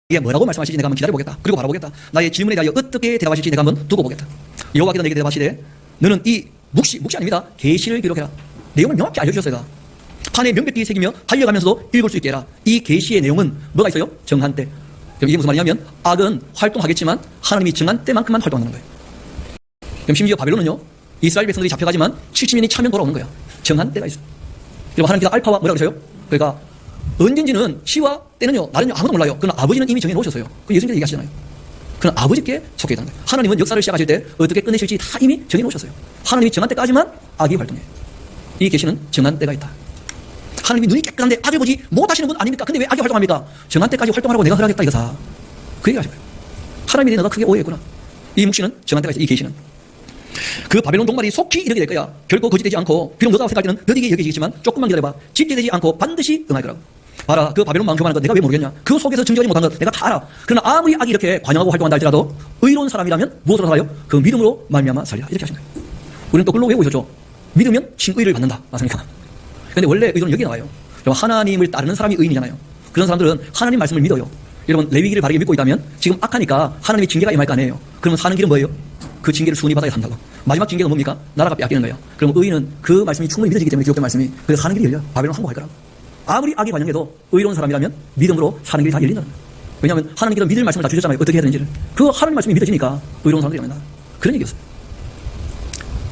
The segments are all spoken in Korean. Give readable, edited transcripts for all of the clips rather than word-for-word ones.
이게 뭐라고 말씀하실지 내가 한번 기다려보겠다. 그리고 바라보겠다. 나의 질문에 대하여 어떻게 대답하실지 내가 한번 두고 보겠다. 여호와께서 내게 대답하시되 너는 이 묵시 아닙니다. 계시를 기록해라. 내용을 명확히 알려주셨어요. 판에 명백히 새기며 달려가면서도 읽을 수 있게 해라. 이 계시의 내용은 뭐가 있어요? 정한 때. 이게 무슨 말이냐면 악은 활동하겠지만 하나님이 정한 때만큼만 활동하는 거예요. 그럼 심지어 바벨론은요, 이스라엘 백성들이 잡혀가지만 70년이 차면 돌아오는 거야. 정한 때가 있어요. 그리고 하나님께서 알파와 뭐라고 그러세요? 그러니까 언젠지는 시와 때는요, 나는요 아무도 몰라요. 그러나 아버지는 이미 정해놓으셨어요. 그 예수님께서 얘기하시잖아요. 그러나 아버지께 속해 있다는 거예요. 하나님은 역사를 시작하실 때 어떻게 끝내실지 다 이미 정해놓으셨어요. 하나님이 정한 때까지만 악이 활동해요. 이 계시는 정한 때가 있다. 하나님이 눈이 깨끗한데 악을 보지 못하시는 분 아닙니까? 근데 왜 악이 활동합니까? 정한 때까지 활동하라고 내가 허락했다 이거사. 그 얘기 하신 거예요. 하나님에 대해 너가 크게 오해했구나. 이 묵시는 정한 때가 있어. 이 계시는. 그 바벨론 동말이 속히 이르게 될 거야. 결코 거짓되지 않고 비록 너가 생각할 때는 너디게 여기지만 조금만 기다려봐. 집계되지 않고 반드시 응할 거라고. 봐라, 그 바벨론 망조만한 것 내가 왜 모르겠냐? 그 속에서 증거하지 못한 것 내가 다 알아. 그러나 아무리 악이 이렇게 관영하고 활동한다 할지라도 의로운 사람이라면 무엇으로 살아요? 그 믿음으로 말미암아 살리라. 이렇게 하신 거예요. 우리는 또 글로 외우고 있었죠. 믿으면 칭의를 받는다. 맞습니까? 그런데 원래 의도는 여기 나와요. 하나님을 따르는 사람이 의인이잖아요. 그런 사람들은 하나님 말씀을 믿어요. 여러분, 레위기를 바르게 믿고 있다면 지금 악하니까 하나님의 징계가 임할 거 아니에요. 그러면 사는 길은 뭐예요? 그 징계를 순위 받아야 산다고. 마지막 징계가 뭡니까? 나라가 빼앗기는 거예요. 그럼 의인은 그 말씀이 충분히 믿어지기 때문에 기록된 말씀이, 그래서 사는 길이 열려. 바벨론 항복할 거라고. 아무리 악이 관영해도 의로운 사람이라면 믿음으로 사는 길이 다 열린다는 거예요. 왜냐하면 하나님께서 믿을 말씀을 다 주셨잖아요. 어떻게 해야 되는지를. 그 하나님 말씀이 믿어지니까 의로운 사람들이 일어난다. 그런 얘기였어요.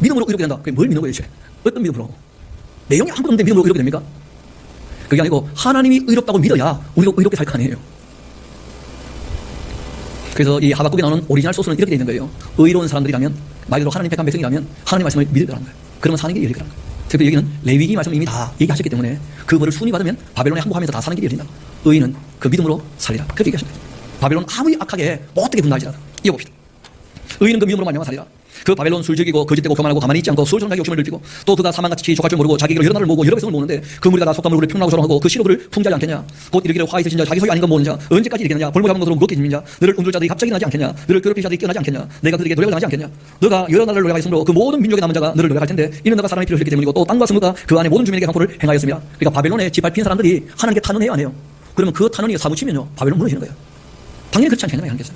믿음으로 의롭게 된다. 그게 뭘 믿는 거예요, 대체? 어떤 믿음으로? 내용이 아무것도 없는데 믿음으로 의롭게 됩니까? 그게 아니고 하나님이 의롭다고 믿어야 우리가 의롭게 살 거 아니에요. 그래서 이 하박국에 나오는 오리지널 소스는 이렇게 되어 있는 거예요. 의로운 사람들이라면, 말 그대로 하나님 택한 백성이라면 하나님 말씀을 믿을 거라는 거예요. 그러면 사는 길이 열릴 거라는 거예요. 특히 여기는 레위기 말씀을 이미 다 얘기하셨기 때문에 그 뭐를 순위 받으면 바벨론에 항복하면서 다 사는 길이 열린다. 의인은 그 믿음으로 살리라. 그렇게 얘기하신 거예요. 바벨론 아무리 악하게 못되게 군다 할지라도 이어봅시다. 의인은 그 믿음으로 말미암아 살리라. 그 바벨론 술 즐기고 거짓되고 교만하고 가만히 있지 않고 수월성장의 욕심을 늘리고 또 그가 사망같이 족할 줄 모르고 자기에게 여러 나라를 모으고 여러 백성을 모으는데 그 무리가 다 속담을 우리를 평론하고 조롱하고 그 시로부를 풍자하지 않겠냐. 곧 이르기를 화 있으신 자 자기 소유 아닌 건 모으는 자 언제까지 이르겠느냐. 볼모 잡은 것으로 무겁게 짓는 자 너를 움둘 자들이 갑자기 나지 않겠냐. 너를 괴롭히는 자들이 깨어나지 않겠냐. 내가 그들에게 노력을 당하지 않겠냐. 너가 여러 나라를 노력하였으므로 그 모든 민족의 남은 자가 너를 노력할 텐데 이는 너가 사람이 필요했기 때문이고 또 땅과 성읍과 그 안에 모든 주민에게 강포를 행하였습니다. 그러니까 바벨론에 짓밟힌 사람들이 하나님께 탄원해요 안 해요? 그러면 그 탄원이 사무치면요 바벨론 무너지는 거예요. 당연히 그렇지 않겠냐고요 하나님께서.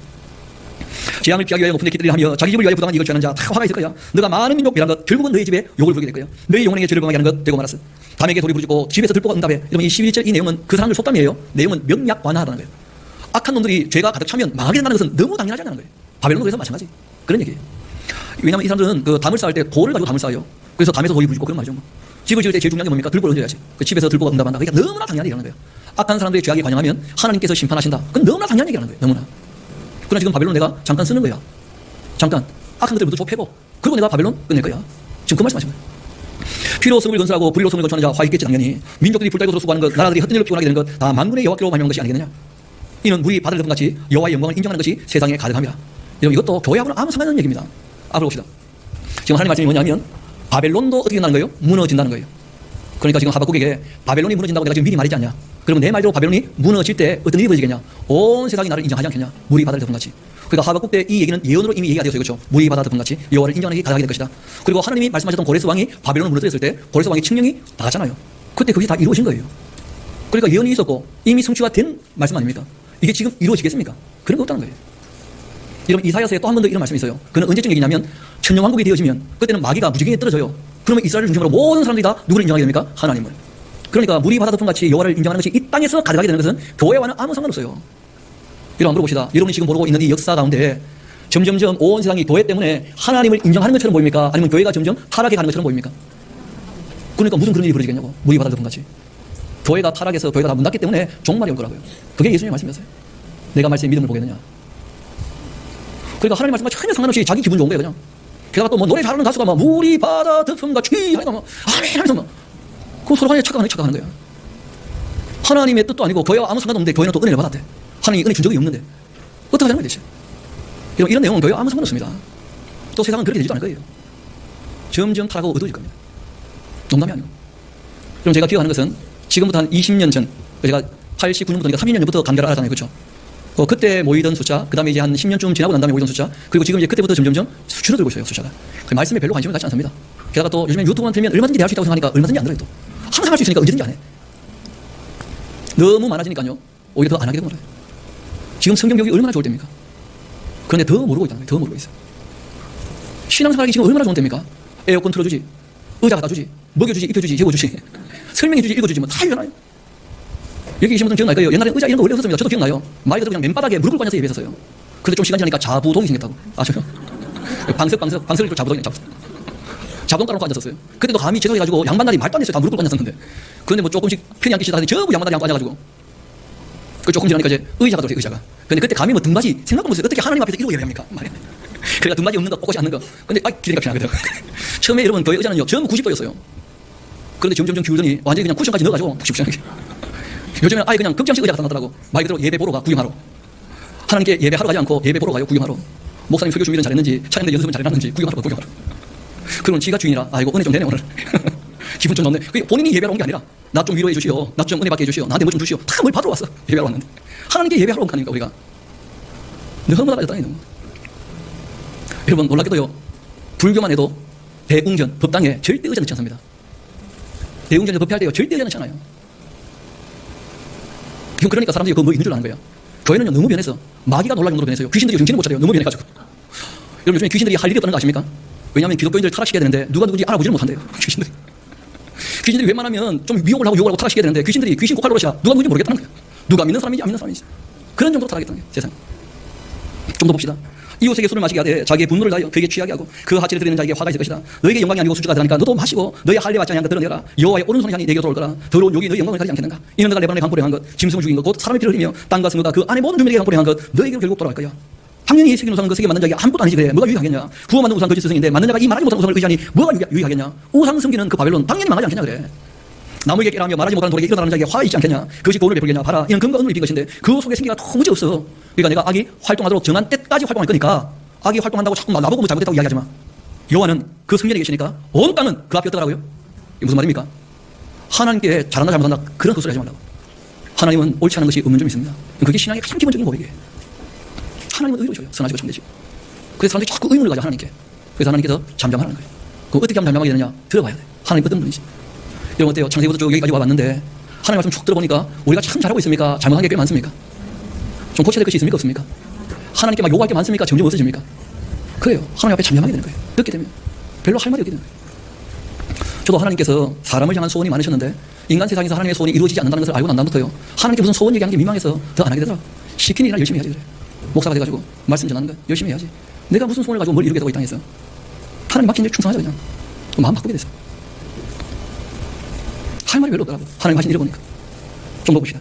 재앙을 피하기 위하여 높은 데 기들이 하며 자기 집을 위하여 부당한 이걸 죄하는 자 다 화가 있을 거야. 너가 많은 민족 이란 것 결국은 너희 집에 욕을 부르게 될 거야. 너희 영혼에게 죄를 범하게 하는 것 되고 말았어. 담에게 돌이 부르짖고 집에서 들보가 응답해. 여러분 이 11절 이 내용은 그 사람들 속담이에요. 내용은 명약 완화하다는 거예요. 악한 놈들이 죄가 가득 차면 망하게 된다는 것은 너무 당연하지 않는 거예요. 바벨론도 그래서 마찬가지. 그런 얘기예요. 왜냐하면 이 사람들은 그 담을 쌓을 때 돌을 가지고 담을 쌓아요. 그래서 담에서 돌이 부르짖고 그런 말이죠. 집을 지을 때 제일 중요한 게 뭡니까? 들보를 얹어야지. 그 집에서 들보가 응답한다. 그러니까 너무나 당연하게 일어나는 거예요. 악한 사람들의 죄악이 관영하면 하나님께서 심판하신다. 그건 너무나 당연한 얘기라는 거예요. 너무나. 그러나 지금 바벨론 내가 잠깐 쓰는 거야. 잠깐 악한 것들을 모두 좁혀고 그리고 내가 바벨론 끝낼 거야. 지금 그 말씀하신 거예요. 피로 성을 건설하고 불의로 성을 건축하는 자 화 있겠지 당연히. 민족들이 불달고서 수고하는 것 나라들이 헛된 일로 피곤하게 되는 것 다 만군의 여호와께로 말미암은 것이 아니겠느냐. 이는 물이 바다를 덮은 같이 여호와의 영광을 인정하는 것이 세상에 가득함이라. 여러분 이것도 교회하고는 아무 상관없는 얘기입니다. 앞으로 봅시다. 지금 하나님 말씀이 뭐냐면 바벨론도 어떻게 된다는 거예요? 무너진다는 거예요. 그러니까 지금 하박국에게 바벨론이 무너진다고 내가 지금 미리 말했지 않냐. 그러면 내 말대로 바벨론이 무너질 때 어떤 일이 벌어지겠냐. 온 세상이 나를 인정하지 않겠냐. 물이 바다를 덮은 같이. 그러니까 하박국 때 이 얘기는 예언으로 이미 얘기가 되었어요. 그렇죠? 물이 바다 덮은 같이 여호와를 인정하는 게 가능하게 될 것이다. 그리고 하나님이 말씀하셨던 고레스 왕이 바벨론을 무너뜨렸을 때 고레스 왕의 칙령이 나갔잖아요. 그때 그것이 다 이루어진 거예요. 그러니까 예언이 있었고 이미 성취가 된 말씀 아닙니까? 이게 지금 이루어지겠습니까? 그런 거 없다는 거예요. 여러분 이사야서에 또 한 번 더 이런 말씀이 있어요. 그는 언제쯤 얘기냐면 천년왕국이 되어지면 그때는 마귀가 무지개에 떨어져요. 그러면 이스라엘을 중심으로 모든 사람들이 다 누구를 인정하게 됩니까? 하나님을. 그러니까 물이 바다 덮은 같이 여호와를 인정하는 것이 이 땅에서 가득하게 되는 것은 교회와는 아무 상관없어요. 여러분 물어봅시다. 여러분이 지금 모르고 있는 이 역사 가운데 점점점 온 세상이 교회 때문에 하나님을 인정하는 것처럼 보입니까? 아니면 교회가 점점 타락해 가는 것처럼 보입니까? 그러니까 무슨 그런 일이 벌어지겠냐고. 물이 바다 덮은 같이. 교회가 타락해서 교회가 다 문 닫기 때문에 종말이 올 거라고요. 그게 예수님의 말씀이었어요. 내가 말씀에 믿음을 보겠느냐. 그러니까 하나님 말씀과 전혀 상관없이 자기 기분 좋은 거예요 그냥. 게다가 또 뭐 노래 잘하는 가수가 막 물이 바다 덮은 같이 하니까 막 아멘 하면서 막 그 서로 간에 착각하는 거예요. 하나님의 뜻도 아니고 교회와 아무 상관없는데 교회는 또 은혜를 받았대. 하나님이 은혜 준 적이 없는데 어떻게 하자는 거예요 대체. 이런 내용은 교회와 아무 상관없습니다. 또 세상은 그렇게 되지도 않을 거예요. 점점 타락하고 어두워질 겁니다. 농담이 아니고. 그럼 제가 기억하는 것은 지금부터 한 20년 전 제가 89년부터 30년 전부터 감결을 알았잖아요. 그렇죠? 그때 모이던 숫자, 그 다음에 이제 한 10년쯤 지나고 난 다음에 모이던 숫자, 그리고 지금 이제 그때부터 점점점 줄어들고 있어요, 숫자가. 그 말씀에 별로 관심을 갖지 않습니다. 게다가 또 요즘에 유튜브만 틀면 얼마든지 대할 수 있다고 생각하니까 얼마든지 안 들어요, 또. 항상 할 수 있으니까 언제든지 안 해. 너무 많아지니까요, 오히려 더 안 하게 되는 거예요. 지금 성경 교육이 얼마나 좋을 때입니까? 그런데 더 모르고 있다는 거예요. 더 모르고 있어요. 신앙생활이 지금 얼마나 좋은 때입니까? 에어컨 틀어주지, 의자 갖다 주지, 먹여주지, 입혀주지, 재워주지, 설명해주지, 읽어주지, 뭐 다 읽잖아요. 여기 계신 분들 기억날 거예요. 옛날에 의자 이런 거 원래 없었습니다. 저도 기억나요. 말 그대로 그냥 맨바닥에 무릎을 꿇고 앉아서 예배했었어요. 그런데 좀 시간 지나니까 자부동이 생겼다고. 아셔요? 방석을 자부동이 자부동 깔아놓고 앉았었어요. 그때도 감히 죄송해가지고 양반날이 말도 안 했어요. 다 무릎 꿇고 앉았었는데. 그런데 뭐 조금씩 편히 앉기 시작하더니 전부 양반날이 앉고 앉아가지고. 그 조금 지나니까 이제 의자가 들어요, 의자가. 근데 그때 감히 뭐 등받이 생각도 못했어요. 어떻게 하나님 앞에서 이러고 예배합니까? 말이야. 그러니까 등받이 없는 거, 꼿꼿이 앉는 거. 근데 기대가 피나거든. 처음에 여러분 교회 의자는요, 전부 90도였어요. 그런데 점점 기울더니 완전히 그냥 쿠션까지 넣어가지고 푹신푹신하게. 요즘에는 아예 그냥 극장식 의자가 나타나더라고. 말 그대로 예배 보러 가, 구경하러. 하나님께 예배하러 가지 않고 예배 보러 가요, 구경하러. 목사님 설교 준비는 잘했는지, 차장들 연습은 잘해놨는지 구경하러 가, 구경하러. 그러면 지가 주인이라, 아이고, 은혜 좀 되네, 오늘. 기분 좀 높네. 그게 본인이 예배하러 온 게 아니라, 나 좀 위로해 주시오. 나 좀 은혜 받게 해주시오. 나한테 뭐 좀 주시오. 다 뭘 받으러 왔어. 예배하러 왔는데. 하나님께 예배하러 온 거 아닙니까, 우리가? 너무나 빠졌다니, 너무. 여러분, 놀랍게도요, 불교만 해도 대웅전, 법당에 절대 의자 넣지 않습니다. 대웅전에서 법회할 때요, 절대 의자 넣지 않아요. 이건 그러니까 사람들이 그거 뭐 있는 줄 아는 거예요. 교회는요, 너무 변해서 마귀가 놀랄 정도로 변했어요. 귀신들이 정신을 못 차려요. 너무 변해가지고. 여러분, 요즘에 귀신들이 할 일이 없다는 거 아십니까? 왜냐하면 기독교인들 타락시켜야 되는데 누가 누군지 알아보지를 못한대요. 귀신들이. 귀신들이 웬만하면 좀 유혹을 하고 타락시켜야 되는데 귀신들이 귀신 고칼 노릇이야. 누가 누군지 모르겠다는 거예요. 누가 믿는 사람인지 안 믿는 사람인지. 그런 정도로 타락했다는 거예요. 세상. 좀 더 봅시다. 이웃에게 술을 마시게 하되 자기의 분노를 다하여 그에게 취하게 하고 그 하체를 드리는 자에게 화가 있을 것이다. 너에게 영광이 아니고 수주가 되니까 너도 마시고 너의 할례 받지 아니한 것 드러내라. 여호와의 오른손의 향이 내게 돌아올 거라. 더러운 욕이 너의 영광을 가지 않겠는가. 이는 너가 레바논에 강포를 행한 것, 짐승을 죽인 것, 곧 사람의 피를 흘리며 땅과 승과 그 안에 모든 주민에게 강포를 행한 것, 너에게 결국 돌아갈 거야. 당연히 세계 우상은 그 세계 만든 자에게 아무것도 아니지 그래. 뭐가 유익하겠냐. 구워 만든 우상 거짓 스승인데 만든 자가 이 말하지 못한 우상을 의지하니 뭐가 유익하겠냐. 우상 섬기는 그 바벨론 당연히 망하지 않겠냐 그래. 나무에게 깨라며 말하지 못하는 돌에게 일어나는 자에게 화 있지 않겠냐. 그것이 돈을 베풀겠냐. 봐라. 이는 금과 은을 입힌 것인데 그 속에 생기가 도무지 없어. 그러니까 내가 악이 활동하도록 정한 때까지 활동할 거니까 악이 활동한다고 자꾸 나보고 뭐 잘못했다고 이야기하지 마. 여호와는 그 성전에 계시니까 온 땅은 그 앞에 어떠라고요? 이게 무슨 말입니까? 하나님께 잘한다 잘못한다 그런 헛소리 하지 말라고. 하나님은 옳지 않은 것이 없는 점이 있습니다. 그게 신앙의 가장 기본적인 고백이에요. 하나님은 의로우셔요. 선하시고 참되시고. 그래서 사람들이 자꾸 의문을 가져 하나님께. 그래서 하나님께서 잠잠하라는 거예요. 그럼 어떻게 하면 잠잠하게 되느냐? 들어봐야 돼. 하나님 어떤 분이지? 여러분 어때요? 창세기부터 쭉 여기까지 와봤는데 하나님 말씀 쭉 들어보니까 우리가 참 잘하고 있습니까? 잘못한 게 꽤 많습니까? 좀 고쳐야 될 것이 있습니까? 없습니까? 하나님께 막 요구할 게 많습니까? 점점 없어집니까? 그래요. 하나님 앞에 잠잠하게 되는 거예요. 그렇게 되면 별로 할 말이 없게 되는 거예요. 저도 하나님께서 사람을 향한 소원이 많으셨는데 인간 세상에서 하나님의 소원이 이루어지지 않는다는 것을 알고 난 다음부터요. 하나님께 무슨 소원 얘기하는 게 민망해서 더 안 하게 되더라. 시키는 일을 열심히 해야지 그래. 목사가 돼가지고 말씀 전하는 거 열심히 해야지. 내가 무슨 소원을 가지고 뭘 이루겠다고 이 땅에서. 하나님 맡긴 일 충성하자 그냥. 마음 바꾸게 됐어. 할 말이 별로 없더라고. 하나님 하신 일을 보니까. 좀 더 봅시다.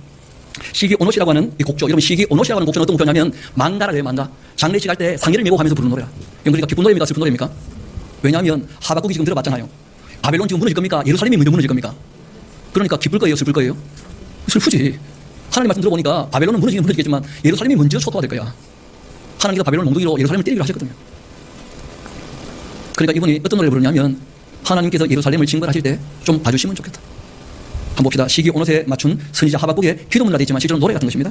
시기 오노시라고 하는 이 곡조. 여러분 시기 오노시라고 하는 곡조는 어떤 곡조냐면 망가라 돼요. 망가. 장례식 할 때 상의를 메고 가면서 부르는 노래라. 그러니까 기쁜 노래입니까? 슬픈 노래입니까? 왜냐하면 하박국이 지금 들어봤잖아요. 바벨론 지금 무너질 겁니까? 예루살렘이 먼저 무너질 겁니까? 그러니까 기쁠 거예요? 슬플 거예요? 슬프지. 하나님 말씀 들어보니까 바벨론은 무너지겠지만 예루살렘이 먼저 초토화 될 거야. 하나님께서 바벨론 몽둥이로 예루살렘을 때리기로 하셨거든요. 그러니까 이분이 어떤 노래를 부르냐면 하나님께서 예루살렘을 징벌하실 때 좀 봐주시면 좋겠다. 한번 봅시다. 시기 오롯에 맞춘 선지자 하박국의 기도문이라 되어 있지만 실제로 노래 같은 것입니다.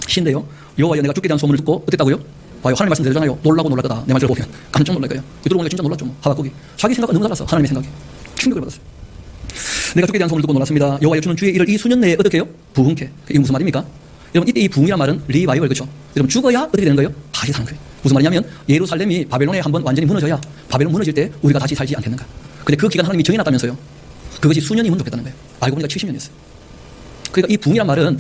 시인데요. 여호와여 내가 죽게 대한 소문을 듣고 어땠다고요? 봐요. 하나님 말씀 되잖아요. 놀라고 놀랄 거다. 내 말 들어보면 깜짝 놀랄 거예요. 들어보니까 진짜 놀랐죠. 하박국이. 자기 생각과 너무 달랐어. 하나님의 생각이. 충격을 받았어요. 내가 죽게 대한 소문을 듣고 놀랐습니다. 여호와여 주는 주의 일을 이 수년 내에 어떻게 해요? 부흥케. 이게 무슨 말입니까? 여러분 이때 이 부흥이란 말은 리바이벌 그렇죠? 여러분 죽어야 어떻게 되는 거예요? 다시 사는 거예요. 무슨 말이냐면 예루살렘이 바벨론에 한번 완전히 무너져야 바벨론 무너질 때 우리가 다시 살지 않겠는가. 근데 그 기간 하나님이 정해놨다면서요. 그것이 수년이면 좋겠다는 거예요. 알고 보니까 70년이었어요. 그러니까 이 부흥이란 말은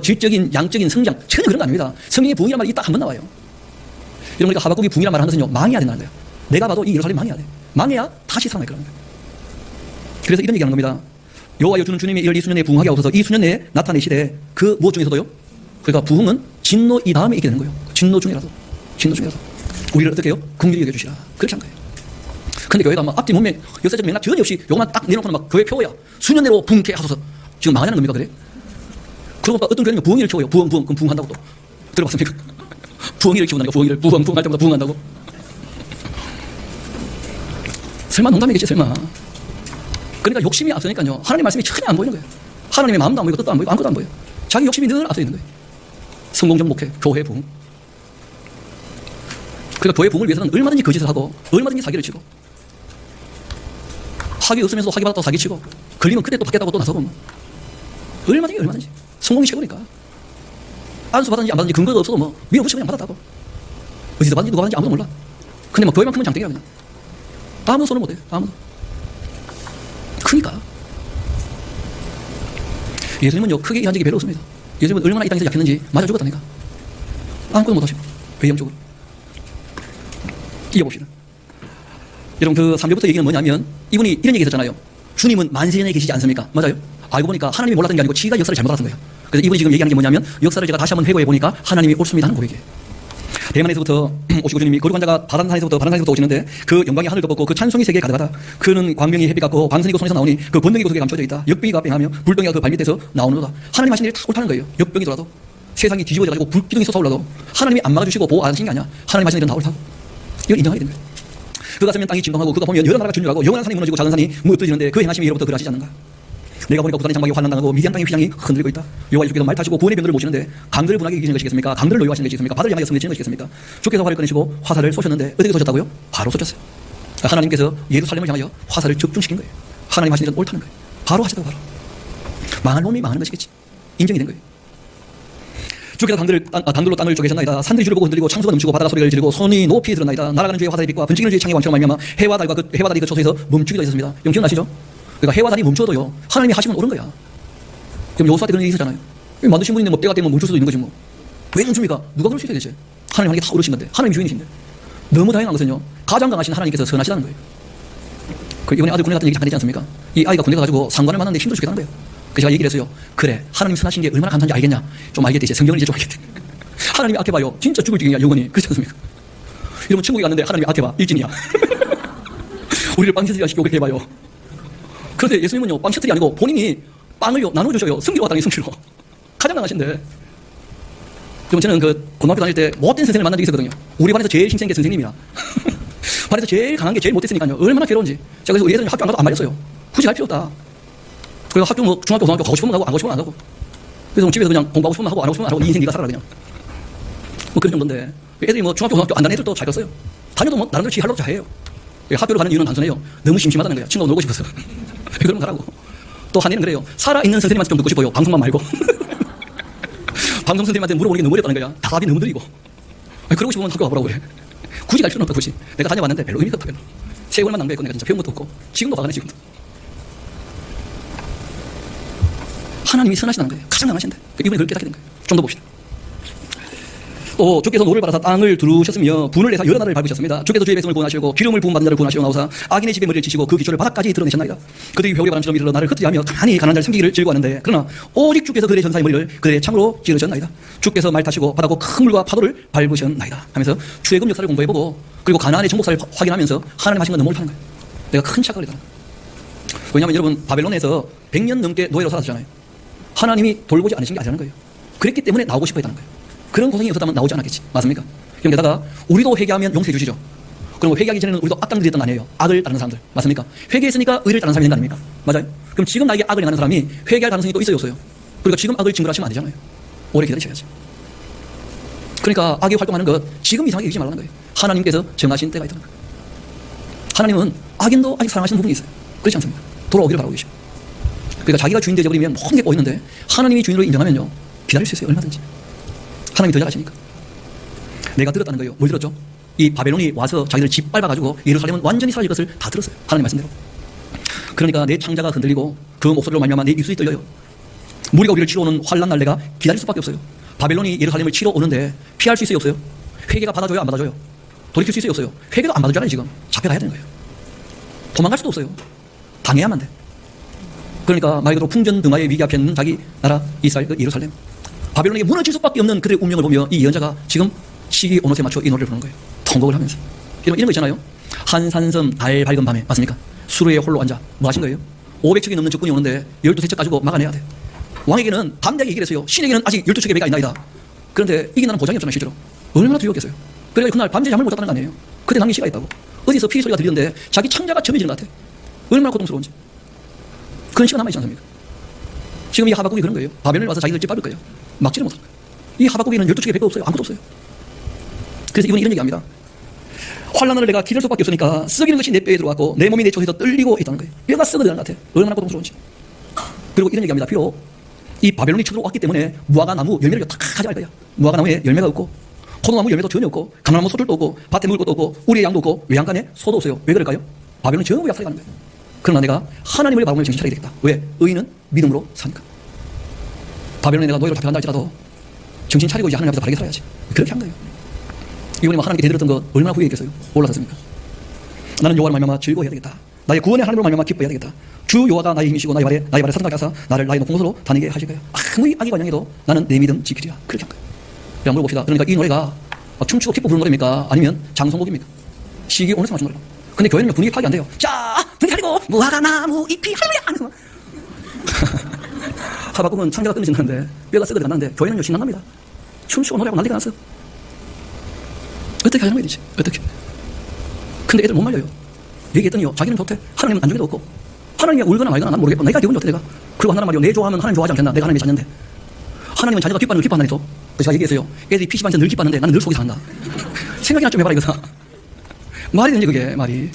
질적인 양적인 성장 전혀 그런 거 아닙니다. 성경에 부흥이란 말이 딱 한 번 나와요. 여러분 그러니까 하박국이 부흥이란 말을 하는 것은요. 망해야 된다는 거예요. 내가 봐도 이 예루살렘 망해야 돼. 망해야 다시 살아날 거라는 거예요. 그래서 이런 얘기하는 겁니다. 여호와여 주는 주님의 일을 이 수년 내에 부흥하게 하옵소서. 이 수년 내에 나타내시되 그 무엇 중에서도요. 그러니까 부흥은 진노 이 다음에 있게 되는 거예요. 진노 중이라도 우리를 어떻게 해요? 긍휼히 여겨주시라. 그렇게 한 거예요. 근데 교회가 막 앞뒤 문맥 역사적 맥락 전혀 없이 요것만 딱 내놓고는 막 교회 표어야. 수년 내로 부흥케 하소서. 지금 망하자는 겁니까 그래? 그러고 어떤 교회는 부흥일을 키워요. 부흥 그럼 부흥한다고 또 들어봤습니까? 부흥일을 키운다니까 부흥일을 부흥할 때마다 부흥한다고. 설마 농담이겠지 설마. 그러니까 욕심이 앞서니까요. 하나님 말씀이 전혀 안 보이는 거예요. 하나님의 마음도 안 보이고 뜻도 안 보이고 아무것도 안 보여요. 자기 욕심이 늘 앞서 있는 거예요. 성공적 목회, 교회 부흥. 그러니까 교회 부흥을 위해서는 얼마든지 거짓을 하고 얼마든지 사기를 치고 사기 없으면서 사기 받았다고 사기치고 걸리면 그때 또 받겠다고 또 나서고 얼마든지 성공이 최고니까. 안수 받았는지 안 받았는지 근거가 없어도 뭐 밀어붙이고 그냥 받았다고. 어디서 받았는지 누가 받았는지 아무도 몰라. 근데 뭐 교회만큼은 장땡이야 그냥. 아무도 손을 못해. 아무도. 크니까. 예수님은요 크게 이한 적이 별로 없습니다. 예수님은 얼마나 이 땅에서 약했는지 맞아 죽었다니까. 아무것도 못하시고 외형적으로. 이어봅시다. 여러분 그 3절부터 얘기는 뭐냐면 이분이 이런 얘기 했었잖아요. 주님은 만세전에 계시지 않습니까? 맞아요. 알고 보니까 하나님이 몰랐던 게 아니고 지가 역사를 잘못 알았던 거예요. 그래서 이분이 지금 얘기하는 게 뭐냐면 역사를 제가 다시 한번 회고해 보니까 하나님이 옳습니다 하는 고백이에요. 대만에서부터 오시고 주님이 거룩한자가 바란산에서부터 오시는데 그 영광이 하늘 덮었고 그 찬송이 세계에 가득하다. 그는 광명이 햇빛 같고 광선이 손에서 나오니 그 권능이 그 속에 감춰져 있다. 역병이가 뺑하며 불덩이가 그 발밑에서 나오는도다. 하나님 하신 일이 다 옳다는 거예요. 역병이 돌아도 세상이 뒤집어져가지고 불기둥이 솟아올라도 하나님이 안 막아주시고 보호 안 하신 게 아니야. 하나님 하신 일은 다 옳다고. 이걸 인정하게 된 거예요. 그가 서면 땅이 진동하고 그가 보면 여러 나라가 준율하고 영원한 산이 무너지고 작은 산이 무너지는데 그 행하심이 예로부터 그러하시지 않는가. 내가 보니까 북한의 장막이 환난당하고 미디안 땅의 휘장이 흔들리고 있다. 여호와 주께서 말 타시고 구원의 변호를 모시는데 강들을 분하게 이기시는 것이겠습니까? 강들을 노예하시는 것이겠습니까? 바다를 향하여 성내치는 것이겠습니까? 주께서 활을 꺼내시고 화살을 쏘셨는데 어떻게 쏘셨다고요? 바로 쏘셨어요. 하나님께서 예루살렘을 향하여 화살을 적중시킨 거예요. 하나님 하시는 일은 옳다는 거예요. 바로 하셨다고 바로. 망할 놈이 망하는 것이겠지. 인정이 된 거예요. 주께서 강들로 땅을 쪼개셨나이다. 산들이 주를 보고 흔들리고 창수가 넘치고 바다가 소리를 지르고 손이 높이 드러나이다. 날아가는 주의 화살의 빛과 번쩍이는 주의 창의 왕처럼 말미암아 해와 달과 그 해와 달이 그 초소에서 멈추기도 했습니다. 영 기억나시죠? 그러니까 해와 달이 멈춰도요 하나님이 하시면 옳은 거야. 그럼 여호수아 때 그런 일이 있었잖아요. 만드신 분인데 뭐 때가 되면 멈출 수도 있는 거지 뭐. 왜 멈춥니까? 누가 그럴 수 있어야 되지? 하나님 하는 게 다 옳으신 건데 하나님 주인이신데. 너무 다양한 것은요 가장 강하신 하나님께서 선하시다는 거예요. 그 이번에 아들 군대 갔던 얘기 잠깐 했지 않습니까? 이 아이가 군대 가가지고 상관을 만났는데 힘들어 죽겠다는 거예요. 그래서 제가 얘기를 했어요. 그래 하나님 선하신 게 얼마나 감사한지 알겠냐? 좀 알겠대. 이제 성경을 이제 좀 알겠대. 하나님이 악해봐요. 진짜 죽을 지경이야 영원히. 그렇지 않습니까? 이러면 천국에 갔는데 하나님이 악해봐. 일진이야. 우리를 빵 셔틀이 시키고 그렇게 해봐요. 그런데 예수님은요 빵 셔틀이 아니고 본인이 빵을요 나눠주셔요. 승리로 왔다니 승리로. 가장 강하신데. 좀 저는 그 고등학교 다닐 때 못된 선생님을 만난 적이 있었거든요. 우리 반에서 제일 힘센 게 선생님이야. 반에서 제일 강한 게 제일 못됐으니까요. 얼마나 괴로운지. 제가 그래서 우리 애들은 학교 안 가도 안 말렸어요. 굳이 갈 필요 없다. 그래서 학교 뭐 중학교 고등학교 가고 싶으면 가고 안 가고 싶으면 안 가고. 그래서 집에서 그냥 공부하고 싶으면 하고 안 하고 싶으면 안 하고 네 인생 네가 살아라 그냥. 뭐 그런 정도인데 애들이 뭐 중학교 고등학교 안 가는 애들도 잘 컸어요. 다녀도 뭐 나름대로 지할로 잘해요. 학교를 가는 이유는 단순해요. 너무 심심하다는 거야. 친구하고 놀고 싶어서. 그러면 가라고. 또 한 애는 그래요. 살아있는 선생님한테 좀 듣고 싶어요. 방송만 말고. 방송 선생님한테 물어보는 게 너무 어렵다는 거야. 답이 너무 느리고. 그러고 싶으면 학교 가보라고 그래. 굳이 갈 필요는 없다 굳이. 내가 다녀봤는데 별로 의미가 없다 별로. 세월만 낭비했고 내가 진짜 배운 것도 없고 지금도 가가네 지금도. 하나님이 선하시다는 거예요. 가장 강하신데. 이번에 그걸 깨닫게 된 거예요. 좀 더 봅시다. 또 주께서 노를 빨아서 땅을 두르셨으며 분을 내사 여러 나라를 밟으셨습니다. 주께서 주의 백성을 구원하시고 기름을 부은 받은 자를 구원하시고 나오사 악인의 집에 머리를 치시고 그 기초를 바닥까지 드러내셨나이다. 그들이 겨울의 바람처럼 이르러 나를 흩뜨리하며 가만히 가난한 자를 섬기기를 즐거워하는데 그러나 오직 주께서 그들의 전사의 머리를 그들의 창으로 찌르셨나이다. 주께서 말 타시고 바다고 큰 물과 파도를 밟으셨나이다 하면서 출애굽 역사를 공부해보고 그리고 가나안의 정복사를 확인하면서 하나님 하신 건 너무 옳다는 거예요. 내가 큰 착각을 했다. 왜냐하면 여러분 바벨론에서 100년 넘게 노예로 살았잖아요. 하나님이 돌보지 않으신 게 아니라는 거예요. 그랬기 때문에 나오고 싶어 했다는 거예요. 그런 고생이 없었다면 나오지 않았겠지. 맞습니까? 그럼 게다가 우리도 회개하면 용서해 주시죠. 그럼 회개하기 전에는 우리도 악당들이었던 거 아니에요. 악을 따르는 사람들. 맞습니까? 회개했으니까 의를 따르는 사람이 된다 아닙니까? 맞아요? 그럼 지금 나에게 악을 행하는 사람이 회개할 가능성이 또 있어요 없어요? 그러니까 지금 악을 증거하시면 안 되잖아요. 오래 기다리셔야지. 그러니까 악이 활동하는 것 지금 이상하게 여기지 말라는 거예요. 하나님께서 정하신 때가 있다는 거예요. 하나님은 악인도 아직 사랑하시는 부분이 있어요. 그렇지 않습니까? 돌아오기를 바라고 계셔. 그러니까 자기가 주인 되어버리면 모든 게 꼬이는데 하나님이 주인으로 인정하면요 기다릴 수 있어요. 얼마든지. 하나님이 더 잘하시니까. 내가 들었다는 거예요. 뭘 들었죠? 이 바벨론이 와서 자기를 짓밟아가지고 예루살렘은 완전히 사라질 것을 다 들었어요. 하나님 말씀대로. 그러니까 내 창자가 흔들리고 그 목소리로 말미암아 내 입술이 떨려요. 무리가 우리를 치러 오는 환난 날 내가 기다릴 수밖에 없어요. 바벨론이 예루살렘을 치러 오는데 피할 수 있어요 없어요? 회개가 받아줘요 안 받아줘요? 돌이킬 수 있어요 없어요? 회개도 안 받아주잖아요 지금. 잡혀가야 되는 거예요. 도망갈 수도 없어요. 당해야만 돼. 그러니까 말 그대로 풍전등화의 위기 앞에 있는 자기 나라 이스라엘 예루살렘. 바벨론에게 무너질 수밖에 없는 그들의 운명을 보며 이 예언자가 지금 시기 온옷에 맞춰 이 노래를 부르는 거예요. 통곡을 하면서. 이런 거 있잖아요. 한산섬 달 밝은 밤에 맞습니까? 수루에 홀로 앉아 뭐 하신 거예요? 500척이 넘는 적군이 오는데 12척 가지고 막아내야 돼. 왕에게는 담대하게 얘기를 했어요. 신에게는 아직 12척의 배가 있나이다. 그런데 이긴다는 보장이 없잖아요 실제로. 얼마나 두려웠겠어요. 그래서 그날 밤새 잠을 못 잤다는 거 아니에요. 그때 남긴 시가 있다고. 어디서 피 소리가 들리는데 자기 창자가 점해지는 것 같아. 얼마나 고통스러운지. 그런 시가 남아있지 않습니까? 지금 이 하박국이 그런 거예요. 바벨론에 와서 자기들 짓밟을 거예요. 막지를 못하는 거예요. 이 하박국에는 12척의 배가 없어요. 아무것도 없어요. 그래서 이분이 이런 얘기합니다. 환난을 내가 기댈 수밖에 없으니까 썩이는 것이 내 뼈에 들어왔고 내 몸이 내 촉에서 떨리고 있다는 거예요. 뼈가 썩어들어가는 것 같아요. 얼마나 고통스러운지. 그리고 이런 얘기합니다. 비록 이 바벨론이 쳐들어왔기 때문에 무화과 나무 열매를 다 가져갈 거야. 무화과 나무에 열매가 없고 포도나무 열매도 전혀 없고 감나무 소출도 없고 밭에 먹을 것도 없고 우리의 양도 없고 외양간에 소도 없어요. 왜 그럴까요? 바벨론이 전부 약탈해 가는 거예요. 그러나 내가 하나님을 바라보며 정신 차리게 되겠다. 왜? 의인은 믿음으로 사니까. 바벨론에 내가 노예로 잡혀간다 할지라도 정신 차리고 이제 하나님 앞에서 바르게 살아야지. 그렇게 한 거예요. 이번에 하나님께 대들었던 것 얼마나 후회했겠어요? 올라섰습니까? 나는 여호와를 말미암아 즐거워해야 되겠다. 나의 구원의 하나님으로 말미암아 기뻐해야 되겠다. 주 여호와가 나의 힘이시고 나의 발에 사등하게 하사 나를 나의 높은 곳으로 다니게 하실 거예요. 아무리 악이 관영해도 나는 내 믿음 지키리라. 그렇게 한 거예요. 자, 물어봅시다. 그러니까 이 노래가 춤추고 기뻐 부르는 노래입니까? 아니면 장성곡입니까? 시기 오늘서 맞춘 노래로. 근데 교회는 분위기 파악이 안 돼요. 자, 분위기 하리고 무화과 나무 잎이 할매야. 하박국은 창자가 끊어진다는데 뼈가 썩어들어 갔는데 교회는요 신난답니다. 춤추고 노래하고 난리가 났어. 어떻게 하자는 거야 되지? 어떻게? 근데 애들 못 말려요. 얘기했더니요 자기는 좋대. 하나님은 안중에도 없고 하나님이 울거나 말거나 난 모르겠고 내가 기분 좋대 내가. 그리고 하나는 말이요 내 좋아하면 하나님 좋아하지 않겠나. 내가 하나님의 자녀인데 하나님은 자녀가 기뻐하는 걸 기뻐한다니까. 그래서 제가 얘기했어요. 애들이 PC방에서 늘 기뻐하는데 나는 늘 속에서 한다. 생각이나 좀 해봐라 이거다. 말이 되는지 그게 말이.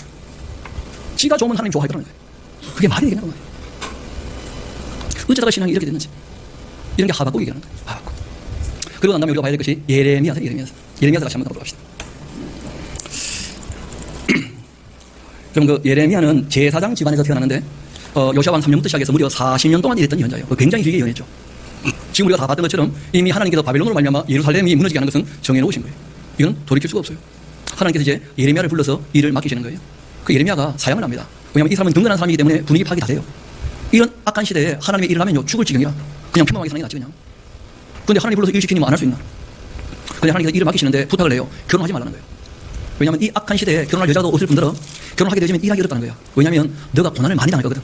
지가 좋으면 하나님 좋아하더라는 거예요. 그게 말이 되겠냐고 말이에요. 어쩌다가 신앙이 이렇게 됐는지. 이런 게 하박국이 얘기하는 거예요. 하박국. 그리고 난 다음에 우리가 봐야 될 것이 예레미야서 같이 한번 가보도록 합시다. 그럼 그 예레미야는 제사장 집안에서 태어났는데 요시아왕 3년부터 시작해서 무려 40년 동안 일했던 예언자예요. 굉장히 길게 예언했죠. 지금 우리가 다 봤던 것처럼 이미 하나님께서 바벨론으로 말미암아 예루살렘이 무너지게 하는 것은 정해놓으신 거예요. 이건 돌이킬 수가 없어요. 하나님께서 이제 예레미야를 불러서 일을 맡기시는 거예요. 그 예레미야가 사양을 합니다. 왜냐하면 이 사람은 든든한 사람이기 때문에 분위기 파악이 다 돼요. 이런 악한 시대에 하나님의 일을 하면요 죽을 지경이라 그냥 평범하게 사는 게 낫지 그냥. 근데 하나님 불러서 일 시키니면 안 할 수 있나? 근데 하나님께서 일을 맡기시는데 부탁을 해요. 결혼하지 말라는 거예요. 왜냐하면 이 악한 시대에 결혼할 여자도 없을 뿐더러 결혼하게 되면 일하기 어렵다는 거야. 왜냐하면 너가 고난을 많이 당할 거거든.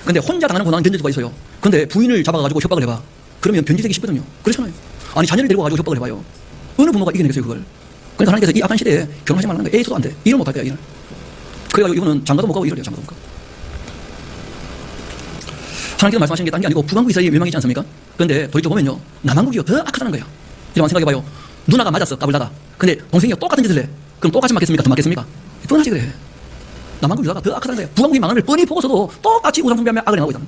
근데 혼자 당하는 고난은 견딜 수가 있어요. 근데 부인을 잡아가지고 협박을 해봐. 그러면 변질되기 쉽거든요. 그렇잖아요. 아니 자녀를 데리고 가지고 협박을 해봐요. 어느 부모가 이겨내겠어요 그걸. 그러니까 하나님께서 이 악한 시대에 결혼하지 말라는 거야. 애서도 안 돼. 일을 못 할 거야 일을. 그래가지고 이거는 장가도 못 가고 일을 해요. 장가도 못 가고. 하나님께서 말씀하시는 게 딴 게 아니고 북왕국 이스라엘이 멸망이지 않습니까? 그런데 도리어 보면요 남왕국이요 더 악하다는 거예요. 이런 생각해봐요. 누나가 맞았어 까불다가. 근데 동생이요 똑같은 짓을 해. 그럼 똑같이 맞겠습니까? 더 맞겠습니까? 뻔하지 그래. 남왕국 유다가 더 악하다는 거예요. 북왕국이 망하는 걸 뻔히 보고서도 똑같이 우상숭배하며 악을 행하고 있다.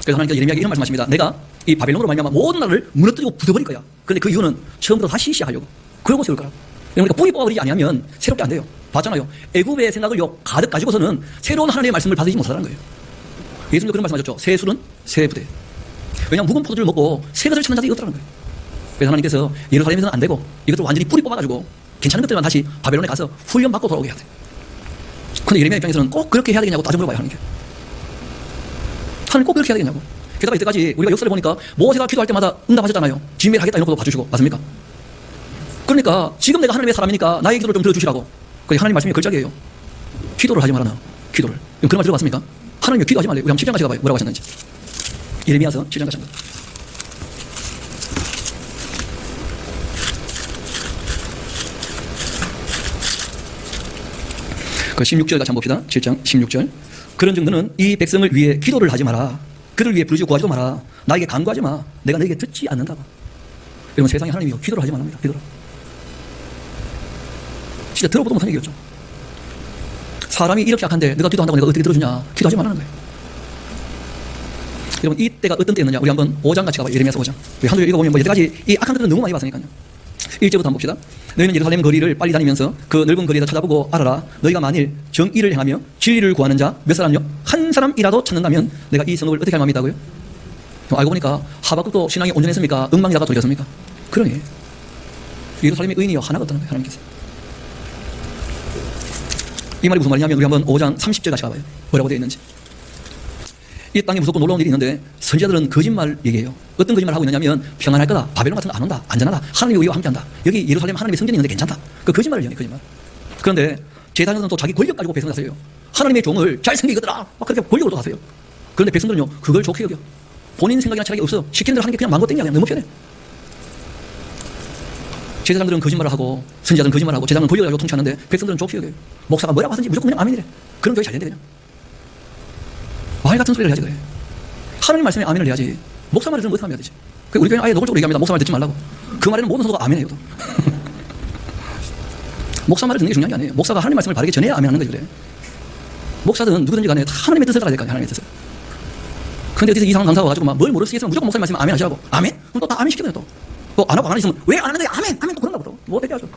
그래서 하나님께서 예레미야에게 이런 말씀하십니다. 내가 이 바벨론으로 말미암아 모든 나라를 무너뜨리고 부숴버릴 거야. 그런데 그 이유는 처음부터 다시 시작하려고. 그러고 세울 거라. 그러니까 뿌리 뽑아버리지 아니하면 새롭게 안 돼요. 봤잖아요. 애굽의 생각을 가득 가지고서는 새로운 하나님의 말씀을 받으지 못하는 거예요. 예수님도 그런 말씀하셨죠. 새 술은 새 부대. 왜냐하면 묵은 포도주를 먹고 새 것을 찾는 자들이 없다는 거예요. 그래서 하나님께서 예루살렘에서는 안 되고 이것들 완전히 뿌리 뽑아가지고 괜찮은 것들만 다시 바벨론에 가서 훈련받고 돌아오게 해야 돼. 근데 예레미야 입장에서는 꼭 그렇게 해야 되겠냐고 따져 물어봐요. 하나님께. 하나님 꼭 그렇게 해야 되겠냐고. 게다가 이때까지 우리가 역사를 보니까 모세가 기도할 때마다 응답하셨잖아요. 진멸 하겠다 이런 것도 봐주시고 맞습니까? 그러니까 지금 내가 하나님의 사람이니까 나의 기도를 좀 들어주시라고. 그게 하나님 말씀이 걸작이에요. 기도를 하지 말아라. 기도를. 그런 말 들어봤습니까? 하나님 기도하지 말래. 우리 한번 7장 같이 가봐요. 뭐라고 하셨는지. 예레미야서 7장 같이 가봐요. 그 16절 같이 한번 봅시다. 7장 16절. 그런즉 너는 이 백성을 위해 기도를 하지 마라. 그를 위해 부르짖고 구하지도 마라. 나에게 간구하지 마. 내가 너에게 듣지 않는다. 여러분 세상에 하나님이 기도를 하지 말랍니다. 기도를. 진짜 들어보도 못한 얘기였죠. 사람이 이렇게 약한데 너가 기도한다고 내가 어떻게 들어주냐. 기도하지 말라는 거예요. 여러분 이때가 어떤 때였느냐. 우리 한번 5장 같이 가봐요. 예레미야서 5장. 우리 한두 절 읽어보면 뭐 여태까지 이 악한 것들은 너무 많이 봤으니까요. 1절부터 한번 봅시다. 너희는 예루살렘 거리를 빨리 다니면서 그 넓은 거리에서 찾아보고 알아라. 너희가 만일 정의를 행하며 진리를 구하는 자 몇 사람요? 한 사람이라도 찾는다면 내가 이 성읍을 어떻게 할 마음이 있다고요? 알고 보니까 하박국도 신앙이 온전했습니까? 엉망이다가 돌렸습니까? 그러니 예루살렘의 의인이요 하나가 없다는 거예요. 하나님께서. 이 말이 무슨 말이냐면 우리 한번 5장 30절 같이 가봐요. 뭐라고 되어 있는지. 이 땅에 무섭고 놀라운 일이 있는데 선지자들은 거짓말 얘기해요. 어떤 거짓말을 하고 있느냐면 평안할 거다. 바벨론 같은 거 안 온다. 안전하다. 하나님이 우리와 함께한다. 여기 예루살렘 하나님의 성전이 있는데 괜찮다. 그 거짓말을 얘기해. 거짓말. 그런데 제사장들은 또 자기 권력 가지고 배성을 하세요. 하나님의 종을 잘생기거더라. 막 그렇게 권력으로 또 하세요. 그런데 백성들은요 그걸 좋게 여겨. 본인 생각이나 철학이 없어. 시킨 대로 하는 게 그냥 마음껏 땡겨. 그냥 너무 편해. 제사장들은 거짓말을 하고 선지자들은 거짓말을 하고 제사장은 권력을 가지고 통치하는데 백성들은 좋게 여겨요. 목사가 뭐라고 하든지 무조건 그냥 아멘이래. 그런 교회 잘 된대 그냥. 말 같은 소리를 해야지 그래. 하나님 말씀에 아멘을 해야지. 목사 말을 들으면 어떻게 하면 해야 되지? 우리 교회는 아예 노골적으로 얘기합니다. 목사 말 듣지 말라고. 그 말에는 모든 성도가 아멘해요. 목사 말을 듣는 게 중요한 게 아니에요. 목사가 하나님 말씀을 바르게 전해야 아멘하는 거지 그래. 목사든 누구든지 간에 다 하나님의 뜻을 알아야 될 거 아니에요. 하나님의 뜻을. 근데 어디서 이상한 강사가 와가지고 막 뭘 모르시겠으면 무조건 목사님 말씀에 아멘 하시라고. 아멘? 그럼 또 다 아멘 시키거든요 또. 또 안 하고 안 있으면 왜 안 하는데 아멘! 아멘 또 그런다고 또. 뭐 어떻게 하죠?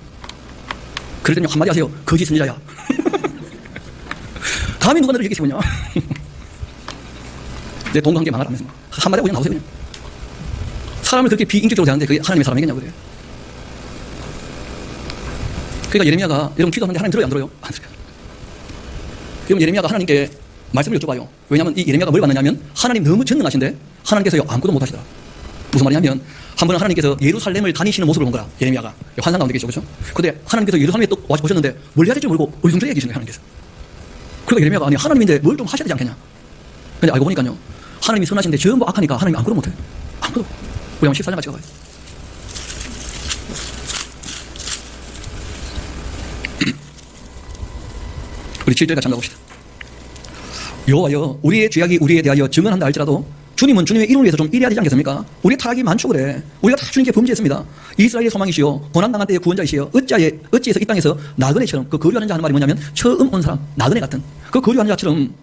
그랬더니 한마디 하세요. 거짓 선지자야. 감히 누가 너를 얘기시겠냐? 내 돈과 관계 망하라면서 한마디 하고 그냥 나오세요 그냥. 사람을 그렇게 비인격적으로 대하는데 그게 하나님의 사람이겠냐고 그래요. 그러니까 예레미야가 여러분 기도하는데 하나님 들어요 안 들어요? 안 들어요. 그럼 예레미야가 하나님께 말씀을 여쭤봐요. 왜냐하면 이 예레미야가 뭘 받느냐면 하나님 너무 전능하신데 하나님께서요 아무것도 못하시더라. 무슨 말이냐면 한 번은 하나님께서 예루살렘을 다니시는 모습을 본 거라. 예레미야가 환상 가운데 계시죠, 그렇죠? 근데 하나님께서 예루살렘에 또 오셨는데 뭘 해야 될지 모르고 어리둥절하게 계시는 거예요 하나님께서. 그러니까 예레미야가 아니 하나님인데 뭘 좀 하셔야 되지 않겠냐. 근데 알고 보니까요 하나님이 선하신데 전부 악하니까 하나님이 아무것도 못해요. 아무것도. 우리 한번 14장 같이 가봐요. 우리 7절 같이 한번 봅시다. 여호와여 우리의 죄악이 우리에 대하여 증언한다 할지라도 주님은 주님의 이름을 위해서 좀 일해야 되지 않겠습니까? 우리의 타락이 많죠 그래. 우리가 다 주님께 범죄했습니다. 이스라엘의 소망이시여 고난당한 때의 구원자이시여 어찌해서 이 땅에서 나그네처럼 그 거류하는 자 하는 말이 뭐냐면 처음 온 사람 나그네 같은 그 거류하는 자처럼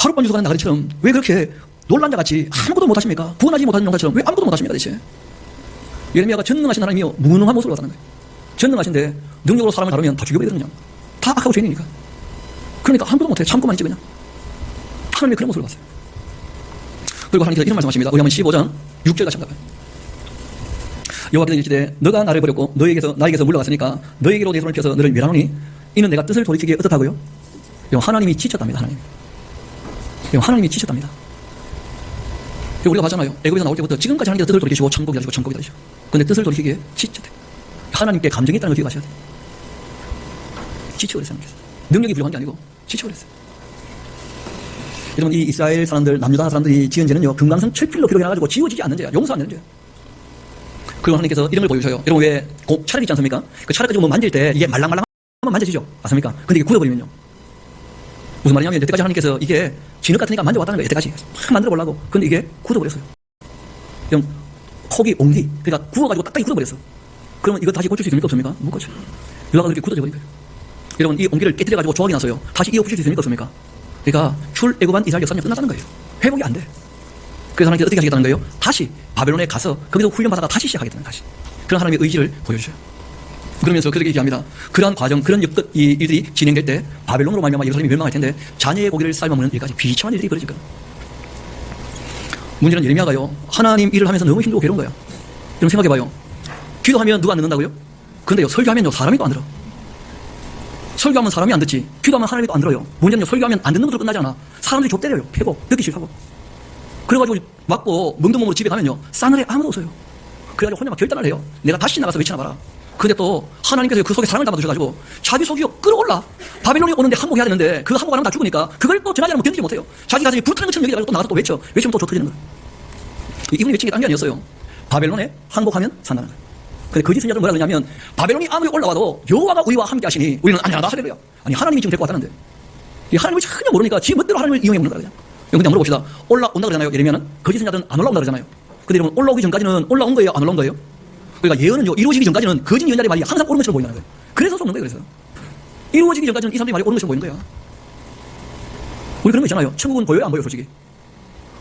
하룻밤 주소가는 나그네처럼 왜 그렇게 놀란 자같이 아무것도 못하십니까? 구원하지 못하는 용사처럼 왜 아무것도 못하십니까 대체? 예레미야가 전능하신 하나님이요 무능한 모습으로 나타나는 거예요. 전능하신데 능력으로 사람을 다루면 다 죽여버리거든요. 다 악하고 죄인이니까. 그러니까 아무것도 못해. 참고만 있지 그냥. 하나님이 그런 모습을 봤어요. 그리고 하나님께서 이런 말씀하십니다. 우리 한번 15장 6절 같이 한번 가봐요. 여호와께서 이르시되 너가 나를 버렸고 나에게서 물러갔으니까 너에게로 내 손을 펴서 너를 멸하노니 이는 내가 뜻을 돌이키기에 어떻다고요? 하나님이 지쳤답니다. 하나님이 지쳤답니다. 우리가 봤잖아요. 애굽에서 나올 때부터 지금까지 하나님께서 뜻을 돌이키시고 천국이 하시고 천국이 하시고 근데 뜻을 돌이키기에 지쳤대. 하나님께 감정이 있다는 걸 기억하셔야 돼요. 지쳐버렸어요. 능력이 부족한 게 아니고 지쳐버렸어요. 여러분 이 이스라엘 사람들 남유다 사람들이 지은 죄는요 금강산 철필로 기록해놔가지고 지워지지 않는 죄야. 용서 안 되는 죄야. 그리고 하나님께서 이런 걸 보여주셔요. 여러분 왜 차력 있지 않습니까? 그 차력 가지고 뭐 만질 때 이게 말랑말랑하면 만져지죠. 맞습니까? 근데 이게 굳어버리면요 무슨 말이냐면 여태까지 하나님께서 이게 진흙 같으니까 만져왔다는 거예요. 여태까지 막 만들어 보려고. 근데 이게 굳어버렸어요. 그럼 콕이 옹기 그러니까 구워가지고 딱딱이 굳어버렸어. 그러면 이거 다시 고칠 수 있습니까? 없습니까? 못 고쳐요. 유화가 그렇게 굳어져 버린 거예요. 여러분 이 옹기를 깨뜨려가지고 조각이 나서요 다시 이어 붙일 수 있습니까? 없습니까? 그러니까 출애굽한 이스라엘 역사는 끝났다는 거예요. 회복이 안 돼. 그래서 하나님께서 어떻게 하시겠다는 거예요? 다시 바벨론에 가서 거기서 훈련받아가 다시 시작하겠다는 다시. 그런 하나님의 의지를 보여주셔요. 그러면서 그렇게 얘기합니다. 그러한 과정, 그런 이 일들이 진행될 때 바벨론으로 말미암아 예루살렘이 멸망할 텐데 자녀의 고기를 삶아 먹는 일까지 비참한 일들이 벌어질 거예요. 문제는 예레미야가요 하나님 일을 하면서 너무 힘들고 괴로운 거예요. 여러분 생각해봐요. 기도하면 누가 안 듣는다고요? 근데요 설교하면요 사람이 또 안 들어. 설교하면 사람이 안 듣지 기도하면 하나님이 또 안 들어요. 문제는요 설교하면 안 듣는 것으로 끝나지 않아. 사람들이 좁 때려요. 패고 듣기 싫다고. 그래가지고 맞고 멍든 몸으로 집에 가면요 싸늘해 아무도 없어요. 그래가지고 혼자 막 결단을 해요. 내가 다시 나가서 외치나 봐라. 근데 또 하나님께서 그 속에 사랑을 담아두셔가지고 자기 속이요 끌어올라. 바벨론이 오는데 항복해야 되는데 그 항복하면 다 죽으니까 그걸 또 전하지 않으면 견디지 못해요. 자기 가슴이 불타는 것처럼 여기다가 또 나가서 또 외치면 또 터지는 거예요. 이분이 외친 게 딴 게 아니었어요. 바벨론에 항복하면 산다는 거예요. 근데 거짓 선지자들은 뭐라 그러냐면 바벨론이 아무리 올라와도 여호와가 우리와 함께 하시니 우리는 안전하다 하래요. 아니 하나님이 지금 데리고 왔다는데 이 하나님을 전혀 모르니까 지 멋대로 하나님을 이용해 먹는 거야. 그냥 물어봅시다. 올라온다 그러잖아요. 예레미야는 거짓 선지자들은 안 올라온다 그러잖아요. 근데 여러분 올라오기 전까지는 올라온 거예요? 안 올라온 거예요? 그러니까 예언은요 이루어지기 전까지는 거짓 예언자의 말이 항상 옳은 것처럼 보인다는 거예요. 그래서 속는 거예요. 그래서 이루어지기 전까지는 이 사람들이 말이 옳은 것처럼 보이는 거야. 우리 그런 거 있잖아요. 천국은 보여요 안 보여요 솔직히.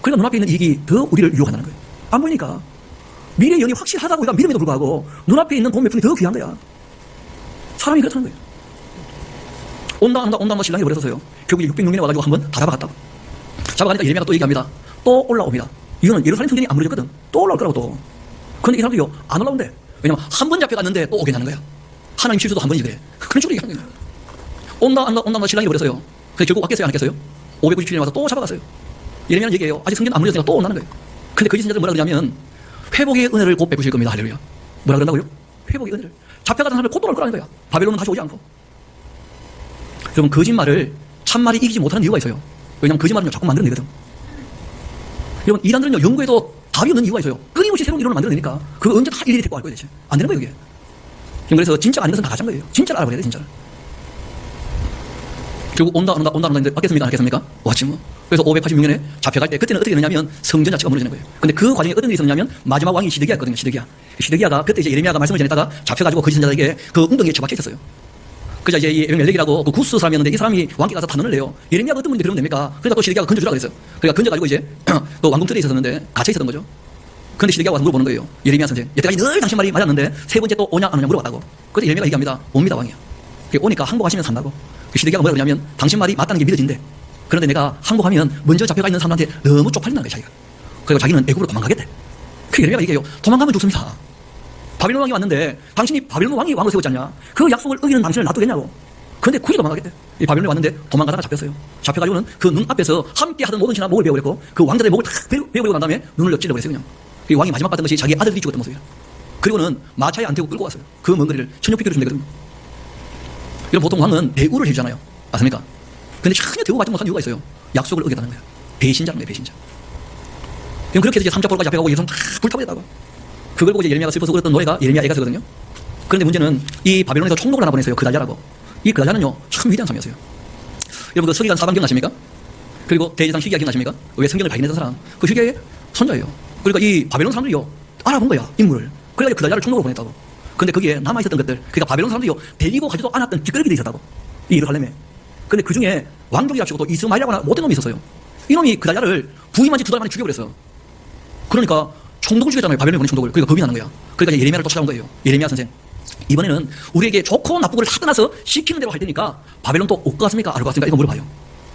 그러니까 눈앞에 있는 이익이 더 우리를 유혹한다는 거예요. 안 보이니까 미래 예언이 확실하다고 우리가 믿음에도 불구하고 눈앞에 있는 돈 몇 푼이 더 귀한 거야. 사람이 그렇다는 거예요. 온다 신랑이 그래서요 결국 600명이 와가지고 한번 다 잡아갔다고. 잡아가니까 예레미야가 또 얘기합니다. 또 올라옵니다. 이거는 예루살렘 성전이 안 무너졌거든. 또 올라올 거라고 또. 근데 이 사람들이요 안 올라온대. 왜냐면 한 번 잡혀갔는데 또 오게 하는 거야. 하나님 실수도 한 번이지 그래. 그런 식으로 얘기하는 거예요. 온다 신랑이 그래서요. 근데 결국 왔겠어요 안 왔겠어요? 597년에 와서 또 잡아갔어요. 예레미야는 얘기해요. 아직 성전 안 무너졌으니까 또 온다는 거예요. 근데 거짓 선지자들은 뭐라 그러냐면 회복의 은혜를 곧 베푸실 겁니다. 할렐루야. 뭐라 그런다고요? 회복의 은혜를. 잡혀가던 사람을 곧 돌아올 거라는 거야. 바벨론은 다시 오지 않고. 여러분 거짓말을 참말이 이기지 못하는 이유가 있어요. 왜냐하면 거짓말은요 자꾸 만들어내거든. 여러분 이단들은요 연구에도 답이 없는 이유가 있어요. 끊임없이 새로운 이론을 만들어내니까 그거 언제 다 일일이 데리고 갈 거예요 대체. 안 되는 거예요 그게. 그래서 진짜가 아닌 것은 다 가짜인 거예요. 진짜를 알아버려야 돼 진짜를. 결국 온다 했는데 왔겠습니까 안 왔겠습니까? 왔지 뭐. 그래서 586년에 잡혀갈 때 그때는 어떻게 되냐면 성전 자체가 무너지는 거예요. 근데 그 과정에 어떤 일이 있었냐면 마지막 왕이 시드기야였거든요. 시드기야가 그때 이제 예레미야가 말씀을 전했다가 잡혀가지고 거짓 선지자에게 그 웅덩이에 처박혀 있었어요. 그자 이제 이 멜렉이라고 그 구스 사람이었는데 이 사람이 왕께 가서 단언을 해요. 예레미야가 어떤 분인데 그러면 됩니까? 그러니까 또 시드기야가 건져주라 그랬어요. 그러니까 건져가지고 이제 또 왕궁틀에 있었는데 갇혀 있었던 거죠. 그런데 시드기야가 와서 물어보는 거예요. 예레미야 선생, 여태까지 늘 당신 말이 맞았는데 세 번째 또 오냐 안 오냐 물어봤다고. 그때 예레미야가 얘기합니다. 옵니다 왕이야. 오니까 항복하시면 산다고. 시드기야가 뭐라 그러냐면 당신 말이 맞다는 게 믿어진대. 그런데 내가 항복하면 먼저 잡혀가 있는 사람한테 너무 쪽팔린다는 거야 자기가. 그리고 자기는 애국으로 도망가겠대. 그 예레미야가 얘기해요. 도망가면 죽습니다. 바빌론 왕이 왔는데 당신이 바빌론 왕이 왕을 세웠잖냐. 그 약속을 어기는 당신을 놔두겠냐고. 그런데 굳이 도망가겠대. 이 바빌론에 왔는데 도망가다가 잡혔어요. 잡혀가지고는 그 눈 앞에서 함께 하던 모든 신하 목을 베어버렸고 그 왕자들의 목을 탁 베어버리고 난 다음에 눈을 찔러버렸어요 그냥. 이 왕이 마지막 봤던 것이 자기 아들들이 죽었던 모습이에요. 그리고는 마차에 안 태우고 끌고 왔어요. 그 먼 거리를 1600km 준대거든요. 이런 보통 왕은 배우를 해주잖아요. 맞습니까? 근데 전혀 대우 받지 못한 이유가 있어요. 약속을 어겼다는 거예요. 배신자는 거예요, 배신자. 그럼 그렇게 해서 이제 삼척벌까지 잡혀가고 예루살렘 다 불타버렸다고. 그걸 보고 이제 예레미야가 슬퍼서 울었던 노래가 예레미야 애가서거든요. 그런데 문제는 이 바빌론에서 총독을 하나 보냈어요. 그달랴라고. 이 그달랴는요, 참 위대한 사람이었어요. 여러분 그 서기관 사방 기억나십니까? 그리고 대제사장 히기야 기억나십니까? 왜 성경을 발견했던 사람? 그 히기야의 손자예요. 그러니까 이 바빌론 사람들이요, 알아본 거야, 인물을. 그래가지고 그달랴를 총독으로 보냈다고. 근데 거기에 남아있었던 것들, 그러니까 바빌론 사람들이요, 데리고 가지도 않았던 찌끄러기들이 있었다고. 이 예루살렘에. 근데 그 중에 왕족이랍시고 또 이스마엘이라고 하나 못된 놈이 있었어요. 이놈이 그달랴를 부임한 지 2달 만에 죽여버렸어. 그러니까 총독을 죽였잖아요. 바벨론에 보낸 총독을. 그러니까 겁이 나는 거야. 그러니까 이제 예레미야를 또 찾아온 거예요. 예레미야 선생, 이번에는 우리에게 좋고 나쁘고를 다 떠나서 시키는 대로 할 테니까 바벨론 또 올 것 같습니까? 안 올 것 같습니까? 이거 물어봐요.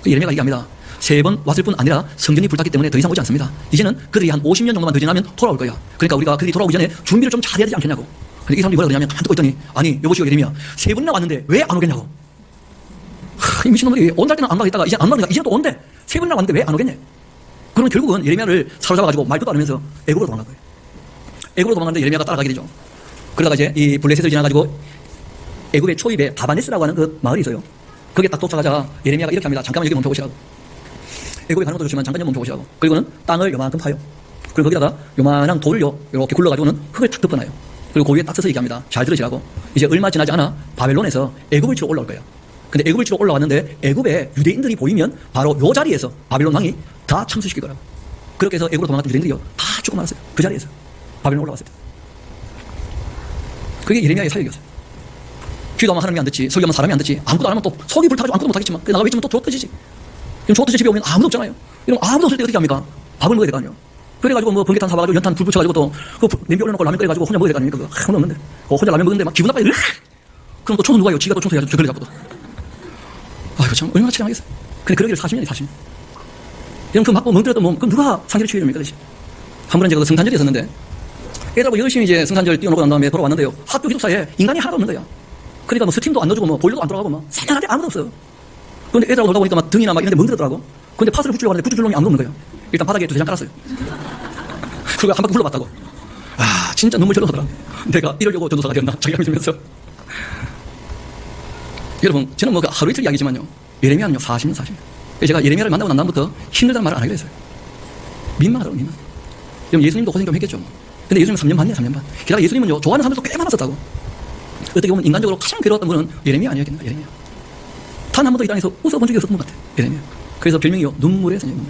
예레미야가 얘기합니다. 3번 왔을 뿐 아니라 성전이 불탔기 때문에 더 이상 오지 않습니다. 이제는 그들이 한 50년 정도만 더 지나면 돌아올 거야. 그러니까 우리가 그들이 돌아오기 전에 준비를 좀 잘해야 되지 않겠냐고. 근데 이 사람들이 뭐라 그러냐면 안 듣고 있더니, 아니 여보시오 예레미야, 3번이나 왔는데 왜 안 오겠냐고. 이 미친놈들이 온달 때는 안 가겠다가 이제 안 가니까 이제 또 온대. 3번이나 왔는데 왜 안 오겠냐. 그러면 결국은 예레미야를 사로잡아가지고 말도 안 하면서 애국으로 도망간 거예요. 애국으로 도망갔는데 예레미야가 따라가게 되죠. 그러다가 이제 이 블레셋을 지나가지고 애국의 초입에 바바네스라고 하는 그 마을이 있어요. 거기에 딱 도착하자 예레미야가 이렇게 합니다. 잠깐만 여기 멈춰보시라고. 애국에 가는 것도 좋지만 잠깐 좀 멈춰보시라고. 그리고는 땅을 요만큼 파요. 그리고 거기다가 요만한 돌을요 이렇게 굴러가지고는 흙을 탁 덮어놔요. 그리고 그 위에 딱 서서 얘기합니다. 잘 들으시라고. 이제 얼마 지나지 않아 바벨론에서 애국을 치러 올라올 거예요. 근데 애국을 치러 올라왔는데 애국에 유대인들이 보이면 바로 요 자리에서 바벨론 왕이 다 참수시킬 거라고. 그렇게 해서 애국으로 도망갔던 유대인들이요 다 죽고 말았어요. 그 자리에서 바벨론 올라왔을 때. 그게 예레미야의 사역이었어요. 기도하면 하나님이 안 듣지, 설교하면 사람이 안 듣지, 아무것도 안 하면 또 속이 불타가지고 아무것도 못하겠지만 나가 외치면 또 좁혀지지. 그럼 좁혀져 집에 오면 아무도 없잖아요. 이러면 아무도 없을 때 어떻게 합니까? 밥을 먹어야 될 거 아니에요. 그래가지고 뭐 번개탄 사와가지고 연탄 불 붙여가지고 또 그 냄비 올려놓고 라면 끓여가지고 혼자 먹어야 될 거 아닙니까? 그거 아무도 없는데 혼자 라면 먹는데 막 기분 나빠요. 그럼 또 총은 누가 해요? 지가 또 총소해가지고 저걸 잡고 또. 아이고 참 얼마나 치량하겠어. 근데 그러기를 40년이 40년. 그럼 그 맞고 멍들었던 몸 그럼 누가 상태를 취해줍니까? 대신 한 번은 제가 그 성탄절이었었는데 애들하고 열심히 이제 성탄절 뛰어놓고 난 다음에 돌아왔는데요. 학교 기숙사에 인간이 하나도 없는 거야. 그러니까 뭐 스팀도 안 넣어주고 뭐 보일러도 안 돌아가고 막 생각하는데 아무도 없어. 그런데 애들하고 놀다 보니까 막 등이나 막 이런 데 멍들었더라고. 근데 파스를 붙이려고 하는데 붙여줄 놈이 아무도 없는 거예요. 일단 바닥에 2-3장 깔았어요. 그리고 한 바퀴 불러봤다고. 아 진짜 눈물 절로 나더라. 내가 이러려고 전도사가 되었나 자기가 믿으면서. 여러분 저는 뭐 하루 이틀 이야기지만요. 예레미야는요 40년. 제가 예레미야를 만나고 난 다음부터 힘들다는 말을 안 하기로 했어요. 민망하더라고 민망. 그럼 예수님도 고생 좀 했겠죠. 근데 예수님은 3년 반이에요 3년 반. 게다가 예수님은요 좋아하는 사람들도 꽤 많았었다고. 어떻게 보면 인간적으로 가장 괴로웠던 분은 예레미야 아니었겠나. 예레미야 단 한 번도 이 땅에서 웃어본 적이 없었던 것 같아. 예레미야. 그래서 별명이요 눈물의 선생님.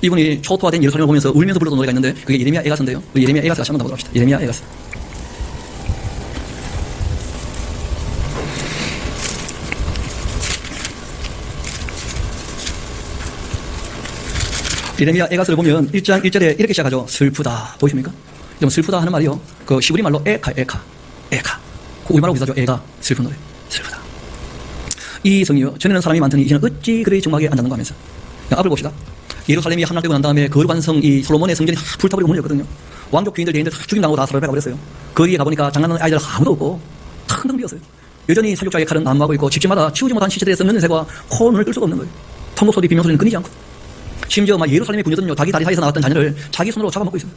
이분이 초토화된 예루살렘을 보면서 울면서 불렀던 노래가 있는데 그게 예레미야 애가서인데요. 예레미야 애가서 다시 한번 가보도록 합시다. 예레미야 애가서. 예레미야 애가서를 보면 1장 1절에 이렇게 시작하죠. 슬프다. 보이십니까? 좀 슬프다 하는 말이요. 그 시브리 말로 에카. 그 우리말로 비슷하죠. 애가 슬픈 노래. 슬프다. 이 성이요. 전에는 사람이 많더니 이제는 어찌 그리 정막에 앉았는가 하면서. 앞을 봅시다. 예루살렘이 함락되고 난 다음에 거룩한 성, 이 솔로몬의 성전이 다 불타버리고 문을 열거든요. 왕족 귀인들, 대인들 다 죽임당하고 다 사로잡혀 가버렸어요. 거기에 가보니까 장난하는 아이들 아무도 없고 텅텅 비었어요. 여전히 살육자의 칼은 난무하고 있고 집집마다 치우지 못한 시체들의 썩는 새가 코눈을 끌 수가 없는 거예요. 통곡 소리, 비명 소리는 끊이지 않고. 심지어 막 예루살렘의 부녀들은요 자기 다리 사이에서 나왔던 자녀를 자기 손으로 잡아먹고 있어요.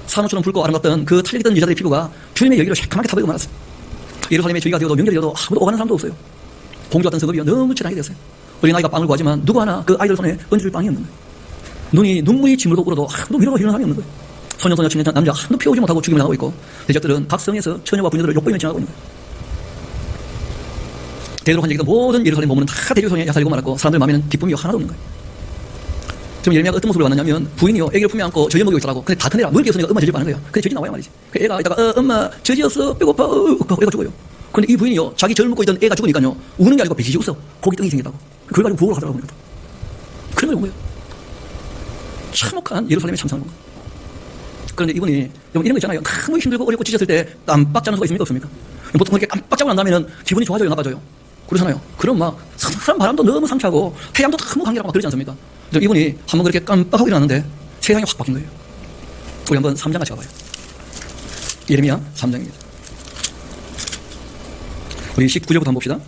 산호처럼 붉고 아름답던 그 탈리던 여자들의 피부가 주님의 여기로 새카맣게 타버리고 말았어요. 예루살렘의 주의가 되어도 명절이 되어도 아무도 오가는 사람도 없어요. 공주였던 성읍이 너무 치량하게 되었어요. 어린아이가 빵을 구하지만 누구 하나 그 아이들 손에 얹어줄 빵이 없는 거예요. 눈이 눈물이 짐으로 울어도 아무도 위로가 이루는 사람이 없는 거예요. 소년, 청년, 남자 아무도 피우지 못하고 죽임을 당하고 있고 대적들은 각 성에서 처녀와 부녀들을 욕보이며 지나가고 있는 거예요. 대대로 한 얘기도 모든 예루살렘 보면은 다 대적 손에 야살리고 말았고 사람들 마음에는 기쁨이 하나도 없는 거예요. 지금 예레미야가 어떤 모습을 봤느냐면 부인이요 애기를 품에 안고 젖여 먹이고 있더라고. 근데 다 큰애라 먹을 게 없으니까 엄마 젖이 빠는 거예요. 근데 젖이 나와야 말이지. 그 애가 이따가 엄마 젖이었어 배고파 애가 죽어요. 그런데 이 부인이요, 자기 젊고 있던 애가 죽으니까요, 우는 게 아니고 배시시 웃어. 고기 덩이 생겼다고. 그걸 가지고 부엌으로 가더라고. 그런 걸 본 거예요. 참혹한 예루살렘의 참상을 본 거예요. 그런데 이분이 이런 거 있잖아요. 너무 힘들고 어렵고 지쳤을 때 깜빡 자는 수가 있습니까? 없습니까? 보통 그렇게 깜빡 자고 난 다음에는 기분이 좋아져요, 나빠져요? 그러잖아요. 그럼 막 사람 바람도 너무 상쾌하고 태양도 너무 강렬하고 막 그러지 않습니까? 이분이 한번 그렇게 깜빡하고 일어났는데 세상이 확 바뀐 거예요. 우리 한번 3장 같이 가봐요. 예레미야 3장입니다. 우리 19절부터 한번 봅시다.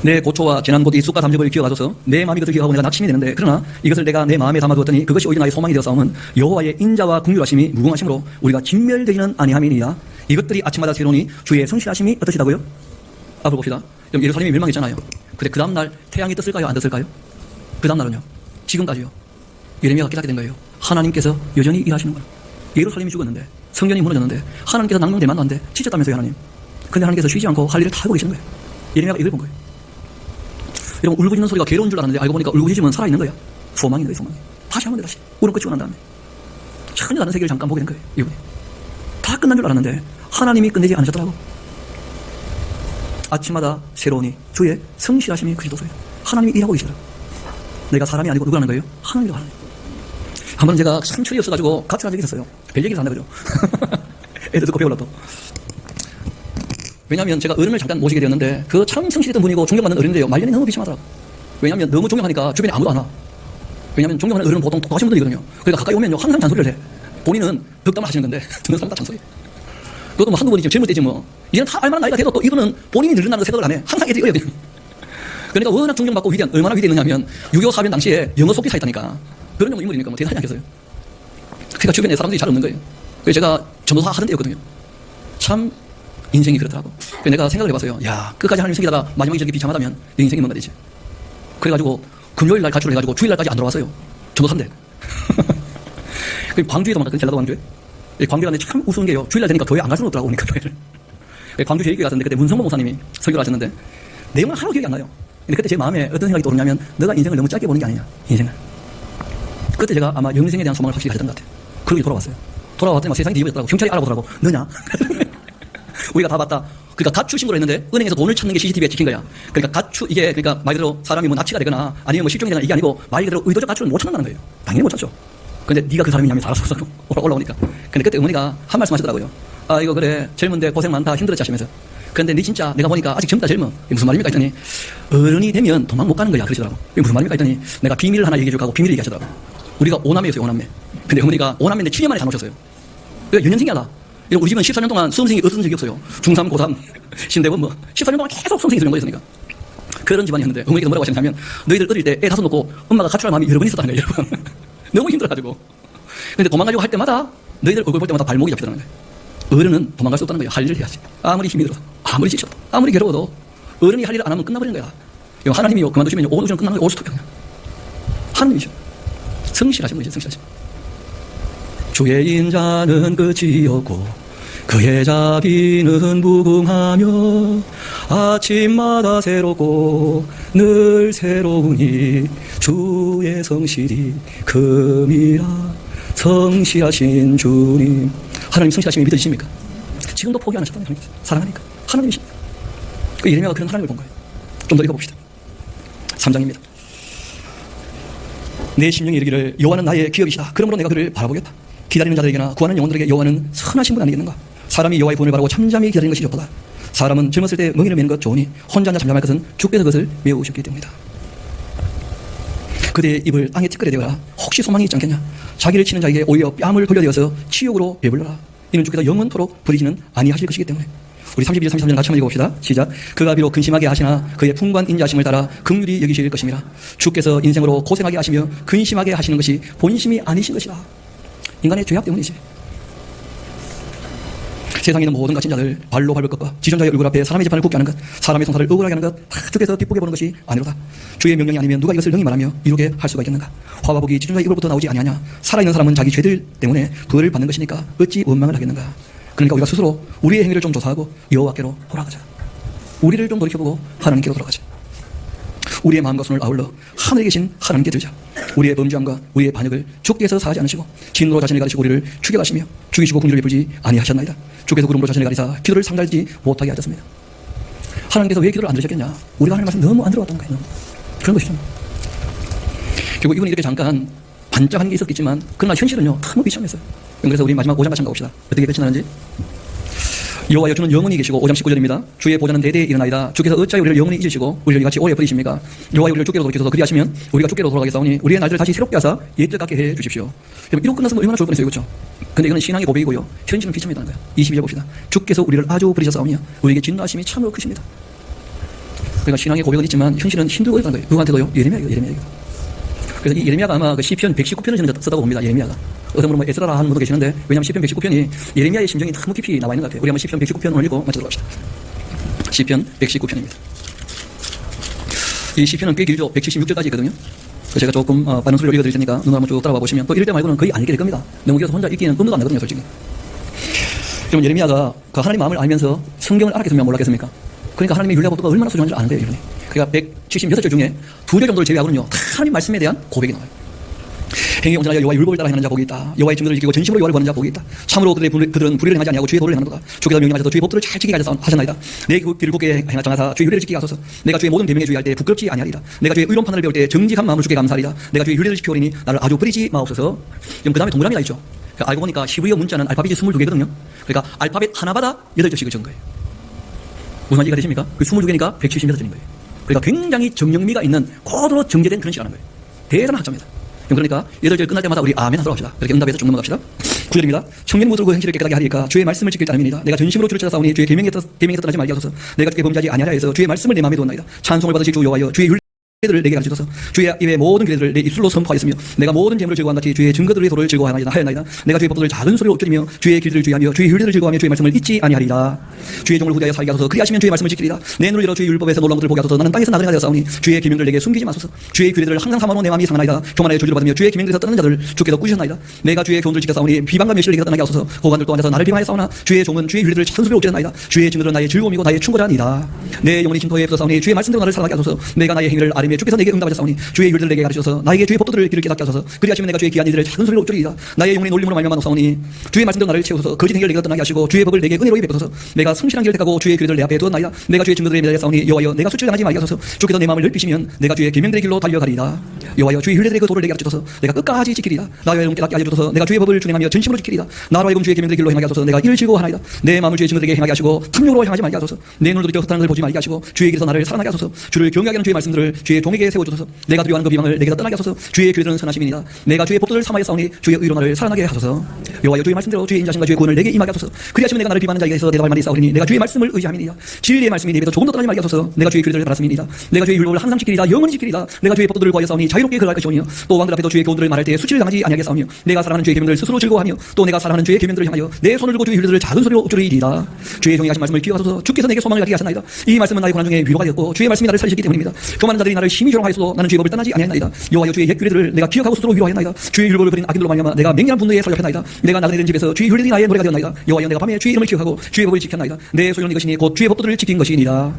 내 고초와 재난 곧 이 쑥과 담즙을 기어가줘서 내 마음이 이것을 기억하고 내가 낙심이 되는데 그러나 이것을 내가 내 마음에 담아두었더니 그것이 오히려 나의 소망이 되었사오면 여호와의 인자와 긍휼하심이 무궁하심으로 우리가 진멸되지는 아니함이니이다. 이것들이 아침마다 새로우니 주의 성실하심이 어떠시다고요? 앞으로 봅시다. 예루살렘이 멸망했잖아요. 근데 그 다음날 태양이 떴을까요? 안 떴을까요? 그 다음날은요, 지금까지요, 예레미야가 깨닫게 된 거예요. 하나님께서 여전히 일하시는 거예요. 예루살렘이 죽었는데, 성전이 무너졌는데, 하나님께서 낭망대만 왔는데 지쳤다면서요, 하나님. 근데 하나님께서 쉬지 않고 할 일을 다 하고 계시는 거예요. 예레미야가 이걸 본 거예요. 여러분, 울부짖는 소리가 괴로운 줄 알았는데 알고 보니까 울부짖으면 살아있는 거야. 소망인 거예요, 소망이. 다시 한번 다시 울음 끝이고 난 다음에 전혀 다른 세계를 잠깐 보게 된 거예요, 이분이. 다 끝난 줄 알았는데 하나님이 끝내지 않으셨더라고. 아침마다 새로우니 주의 성실하심이 그리스도소요. 하나님이 일하고 계시더라고. 내가 사람이 아니고 누가 하는 거예요? 하나님이라고 하는 거예요. 한번 제가 상처였어가지고 같이 한 적이 있었어요. 별 얘기를 한다 그죠. 애들 듣고 배우려고. 왜냐하면 제가 어른을 잠깐 모시게 되었는데 그 참 성실했던 분이고 존경받는 어른인데요, 말년이 너무 비참하더라고. 왜냐하면 너무 존경하니까 주변에 아무도 안 와. 왜냐하면 존경하는 어른은 보통 똑똑하신 분들이거든요. 그러니까 가까이 오면요 항상 잔소리를 해. 본인은 덕담을 하시는 건데 듣는 사람 다 잔소리. 그것도 뭐 한두 번이지 젊을 때지 뭐. 이제는 다 알만한 나이가 돼도 또 이분은 본인이 늙는다는 생각을 안 해. 항상 애들이 어려야 돼요. 그러니까 워낙 존경받고 위대한, 얼마나 위대했느냐면 6.25 사변 당시에 영어 속기사 했다니까. 그런 정도 인물이니까 뭐 대단하지 않겠어요. 그러니까 주변에 사람들이 잘 없는 거예요. 그래서 제가 전도사 하던 때였거든요. 참 인생이 그렇더라고. 그래서 내가 생각을 해봤어요. 야, 끝까지 하나님 생기다가 마지막에 저렇게 비참하다면 내 인생이 뭔가 되지. 그래가지고 금요일 날 가출을 해가지고 주일날까지 안 돌아왔어요. 전도사인데. 광주에 도망갔거든, 전라도 광주에. 광주에 갔는데 참 우스운 게요, 주일날 되니까 교회 안 갈 수는 없더라고, 그러니까 교회를. 광주 제일교회 갔는데 그때 문성모 목사님이 설교를 하셨는데 내용은 하나도 기억이 안 나요. 근데 그때 제 마음에 어떤 생각이 떠오르냐면 너가 인생을 너무 짧게 보는 게 아니냐, 인생을. 그때 제가 아마 영생에 대한 소망을 확실히 가졌던 것 같아요. 그러고 돌아왔어요. 돌아왔더니 막 세상이 뒤집어졌더라고. 경찰이 알아보더라고. 너냐? 우리가 다 봤다. 그러니까 가출 신고를 했는데 은행에서 돈을 찾는 게 CCTV에 찍힌 거야. 그러니까 가출, 이게 그러니까 말 그대로 사람이 뭐 납치가 되거나 아니면 뭐 실종이 되거나 이게 아니고 말 그대로 의도적 가출은 못 찾는다는 거예요. 당연히 못 찾죠. 근데 네가 그 사람이냐면 알아서 올라오니까. 근데 그때 어머니가 한 말씀 하시더라고요. 아, 이거 그래, 젊은데 고생 많다, 힘들었지 하시면서. 그런데 네 진짜 내가 보니까 아직 젊다 젊어. 이게 무슨 말입니까 했더니 어른이 되면 도망 못 가는 거야 그러시더라고. 이게 무슨 말입니까 했더니 내가 비밀을 하나 얘기해 줄까 하고 비밀을 얘기하시더라고. 우리가 5남매였어요, 5남매. 근데 어머니가 5남매인데 7년 만에 다 놓으셨어요. 그러니까 연년생이야. 우리 집은 14년 동안 수험생이 없어진 적이 없어요. 중3, 고3, 신대원 뭐 14년 동안 계속 수험생이 있었던 거였으니까. 그런 집안이었는데 어머니께서 뭐라고 하셨냐면 너희들 어릴 때 애 5 놓고 엄마가 가출할 마음이 여러 번 있었다는 거예요, 여러 번. 너무 힘들어가지고. 근데 도망가려고 할 때마다 너희들 얼굴 볼 때마다 발목이 잡히더라는 거예요. 어른은 도망갈 수 없다는 거예요. 할 일을 해야지. 아무리 힘이 들어도, 아무리 지쳐도, 아무리 괴로워도 어른이 할 일을 안 하면 끝나버리는 거야. 하나님이 그만두시면 오늘 오전 끝나는 게 올 수도 없어요. 하나님이죠. 성실하신 분이죠, 성실하신 분. 주의 인자는 끝이 없고 그의 자비는 무궁하며 아침마다 새롭고 늘 새로우니 주의 성실이 금이라. 성실하신 주님. 하나님 성실하심이 믿어지십니까? 지금도 포기 안 하셨다는 하나님. 사랑하니까 하나님이십니다. 그 예레미야가 그런 하나님을 본 거예요. 좀 더 읽어봅시다. 3장입니다. 내 심령이 이르기를 여호와는 나의 기업이시다. 그러므로 내가 그를 바라보겠다. 기다리는 자들에게나 구하는 영혼들에게 여호와는 선하신 분 아니겠는가? 사람이 여호와의 본을 바라고 잠잠히 기다리는 것이 좋도다. 사람은 젊었을 때 멍에를 메는 것 좋으니 혼자 앉아 잠잠할 것은 주께서 그것을 메우셨기 때문이다. 그대의 입을 땅에 찌끄려 대거라. 혹시 소망이 있지 않겠냐? 자기를 치는 자에게 오히려 뺨을 돌려대어서 치욕으로 배불러라. 이는 주께서 영원토록 버리지는 아니하실 것이기 때문에. 우리 32절 33절 같이 한번 읽어봅시다. 시작. 그가 비록 근심하게 하시나 그의 풍부한 인자심을 따라 긍휼히 여기실 것임이라. 주께서 인생으로 고생하게 하시며 근심하게 하시는 것이 본심이 아니신 것이라. 인간의 죄악 때문이지. 세상에 있는 모든 갇힌 자들 발로 밟을 것과 지존자의 얼굴 앞에 사람의 재판을 굳게 하는 것, 사람의 송사를 억울하게 하는 것 다 주께서 기쁘게 보는 것이 아니로다. 주의 명령이 아니면 누가 이것을 능히 말하며 이루게 할 수가 있겠는가? 화와 복이 지존자의 입으로부터 나오지 아니하냐? 살아있는 사람은 자기 죄들 때문에 벌을 받는 것이니까 어찌 원망을 하겠는가? 그러니까 우리가 스스로 우리의 행위를 좀 조사하고 여호와께로 돌아가자. 우리를 좀 돌이켜보고 하나님께로 돌아가자. 우리의 마음과 손을 아울러 하늘에 계신 하나님께 들자. 우리의 범죄함과 우리의 반역을 주께서 사하지 않으시고 진노로 자신을 가리시고 우리를 죽여가시며 죽이시고 긍휼을 베풀지 아니하셨나이다. 주께서 그러므로 자신을 가리사 기도를 상달지 못하게 하셨습니다. 하나님께서 왜 기도를 안 들으셨겠냐? 우리가 하나님 말씀 너무 안 들어왔던 거예요. 그런 것이죠. 결국 이분이 이렇게 잠깐 반짝하는 게 있었겠지만 그러나 현실은요 너무 비참했어요. 그래서 우리 마지막 5장 같이 가봅시다. 어떻게 끝이 나는지. 여호와여 주는 영원히 계시고 5장 19절입니다. 주의 보좌는 대대에 일어나이다. 주께서 어찌하여 우리를 영원히 잊으시고 우리를 이같이 오래 버리십니까? 여호와여 우리를 주께로 돌이켜서 그리하시면 우리가 주께로 돌아가겠사오니 우리의 날들을 다시 새롭게 하사 옛적 같게 해 주십시오. 이러고 끝났으면 얼마나 좋을 뻔했어요. 그렇죠? 근데 이거는 신앙의 고백이고요. 현실은 비참하다는 거예요. 22절 봅시다. 주께서 우리를 아주 버리셨사오니 우리에게 진노하심이 참으로 크십니다. 그러니까 신앙의 고백은 있지만 현실은 힘들고 있다는 거예요. 누구한테도요? 예레미야에게. 그래서 이 예레미야가 아마 그 시편 119편을 저는 썼다고 봅니다. 예레미야가. 어떤 분은 뭐 에스라라 하는 분도 계시는데 왜냐하면 시편 119편이 예레미야의 심정이 너무 깊이 나와 있는 것 같아요. 우리 한번 시편 119편 오늘 읽고 마치도록 합시다. 시편 119편입니다. 이 시편은 꽤 길죠. 176절까지 있거든요. 제가 조금 빠른 소리로 읽어드릴 테니까 눈을 한번 쭉 따라봐 보시면 또 이럴 때 말고는 거의 안 읽게 될 겁니다. 너무 길어서 혼자 읽기에는 음도도 안 나거든요. 솔직히. 그럼 예레미야가 그 하나님 마음을 알면서 성경을 알았겠습니까? 몰랐겠습니까? 그러니까 하나님의 율례와 법도가 얼마나 소중한 줄 아는 거예요. 이분이. 그러니까 176절 중에 2절 정도를 제외하고는요 다 하나님 말씀에 대한 고백이 나와요. 행위 온전하여 여호와의 율법을 따라 행하는 자 복이 있다. 여호와의 증거를 지키고 전심으로 여호와를 구하는 자 복이 있다. 참으로 그들은 불의를 행하지 아니하고 주의 도를 행하는도다. 주께서 명령하셔서 주의 법도를 잘 지키게 하셨나이다. 내 길을 굳게 정하사 주의 율례를 지키게 하소서. 내가 주의 모든 계명에 주의할 때 부끄럽지 아니하리라. 내가 주의 의로운 판단을 배울 때 정직한 마음으로 주께 감사하리라. 내가 주의 율례를 지키오리니 나를 아주 버리지 마옵소서. 그럼 그 다음에 동그라미가 있죠. 그러니까 알고 보니까 히브리어 문자는 알파벳이 22개거든요. 그러니까 알파벳 하나마다 8절씩을 적은 거예요. 무슨 말인지 되십니까? 그 22개니까 176절인 거예요. 그러니까 굉장히 정령미가 있는 고도로 정제된 그런 시라는 거예요. 대단한 학자입니다. 그러니까 8절 끝날 때마다 우리 아멘 하도록 합시다. 이렇게 응답해서 쭉 넘어갑시다. 9절입니다. 청년 무엇으로 그 행실을 깨끗하게 하리까 주의 말씀을 지킬 자람이니이다. 내가 전심으로 주를 찾아싸우니 주의 계명에서 떠나지 말게 하소서. 내가 주께 범죄하지 아니하려 해서 주의 말씀을 내 마음에 두었나이다. 찬송을 받으시 주 여호와여 주의 율례들을 내게 가르치소서. 주의 입의 모든 규례들을 내 입술로 선포하였으며 내가 모든 재물을 즐거워한 같이 주의 증거들의 도를 즐거워하나이다. 내가 주의 법도를 작은 소리로 엎드리며 주의 길들을 주의하며 주의 율례를 즐거워하며 주의 말씀을 잊지 아니하리라. 주의 종을 후대하여 살게 하소서. 그리하시면 주의 말씀을 지키리라. 내 눈을 열어 주의 율법에서 놀라운 것을 보게 하소서. 나는 땅에서 나그네가 되었사오니 주의 계명들을 내게 숨기지 마소서. 주의 규례들을 항상 삼아놓은 내 마음이 상하나이다. 교만하여 저주를 받으며 주의 계명들에서 떠나는 자들 주께서 꾸짖으셨나이다. 내가 주의 교훈들을 지켰사오니 비방과 멸시를 내게 떠나게 하소서. 고관들 또 앉아서 나를 비방하였사오나 주의 종은 주의 율례들을 작은 소리로 엎드렸나이다. 주의 증거들은 나의 즐거움이고 나의 충고자니이다. 내 영혼이 진토에 엎드렸사오니 주의 말씀대로 나를 살아나게 하소서. 내가 나의 행위를 아뢰며 주께서 내게 응답하셨사오니 주의 율례를 내게 가르치소서. 나에게 주의 법도들을 길을 깨닫게 하소서. 그리하시면 내가 주의 귀한 일들을 작은 소리로 엎드리리라. 나의 영혼이 놀림으로 말미암아 높사오니 주의 말씀대로 나를 채우소서. 거짓 행위를 내게 떠나게 하시고 주의 법을 내게 은혜로 베푸소서. 내가 성실한 길을 택하고 주의 규례를 내 앞에 두었나이다. 내가 주의 증거들에 매달렸사오니 여호와여 내가 수치를 당하지 말게 하소서. 주께서 내 마음을 넓히시면 내가 주의 계명들의 길로 달려가리이다. 여호와여 주의 율례들의 그 도를 내게 가르치소서. 내가 끝까지 지키리라. 나의 영혼 깨닫게 하여 주소서. 내가 주의 법을 준행하며 전심으로 지키리라. 나로 하여금 주의 계명들의 길로 행하게 하소서. 내가 이를 즐거워하나이다. 내 마음을 주의 증거들에게 행하게 하시고 탐욕으로 행하지 말게 하소서. 내 눈을 돌이켜 헛다는 걸 보지 말게 하시고 주의 길에서 나를 살아나게 하소서. 주를 경외하게 하는 주의 말씀들을 주의 종에게 세워주소서. 내가 두려워하는 그 비방을 내게서 떠나게 하소서. 주의 규례들은 선하심이니라. 내가 주의 법도를 삼하여 싸우니 주의 의로 나를 살아나게 하소서. 여호와여 주의 말씀대로 주의 인자심과 주의 구원을 내게 임하게 하소서. 그리하시면 내가 나를 비방하는 자에게 대해서 대답할 말이 싸우리니 내가 주의 말씀을 의지함이니라. 진리의 말씀이 내 입에서 조금도 떠나지 말게 하소서. 내가 주의 규례들을 받았음이니라. 내가 주의 율법을 항상 지키리라. 영원히 지키리라. 내가 주의 법도들을 구하여 싸우니 자유롭게 걸어갈 것이오며 또 왕들 앞에도 주의 교훈들을 말할 때 수치를 당하지 아니하게 싸우며 내가 사랑하는 주의 계명들을 스스로 즐거워하며 또 내가 사랑하는 주의 계명들을 향하여 내 손을 들고 주의 율례들을 작은 소리로 엎드리리라. 주의 종이 하신 말씀을 기억하소서. 주께서 내게 소망을 갖게 하셨나이다. 이 말씀은 나의 고난 중에 위로가 되었고 주의 말씀이 나를 살리셨기 때문입니다. 교만한 자들이 나를 심히 조롱하였어도 나는 주의 법을 떠나지 아니하였나이다. 여호와여 주의 옛 규례들을 내가 기억하고 스스로 위로하였나이다. 주의 율법을 버린 악인들로 말미암아 내가 맹렬한 분노에 사로잡혔나이다. 내가 나그네 된 집에서 주의 율례들이 나의 노래가 되었나이다. 여호와여 내가 밤에 주의 이름을 기억하고 주의 법을 지켰나이다. 내 소유는 이것이니 곧 주의 법도들을 지킨 것이니라.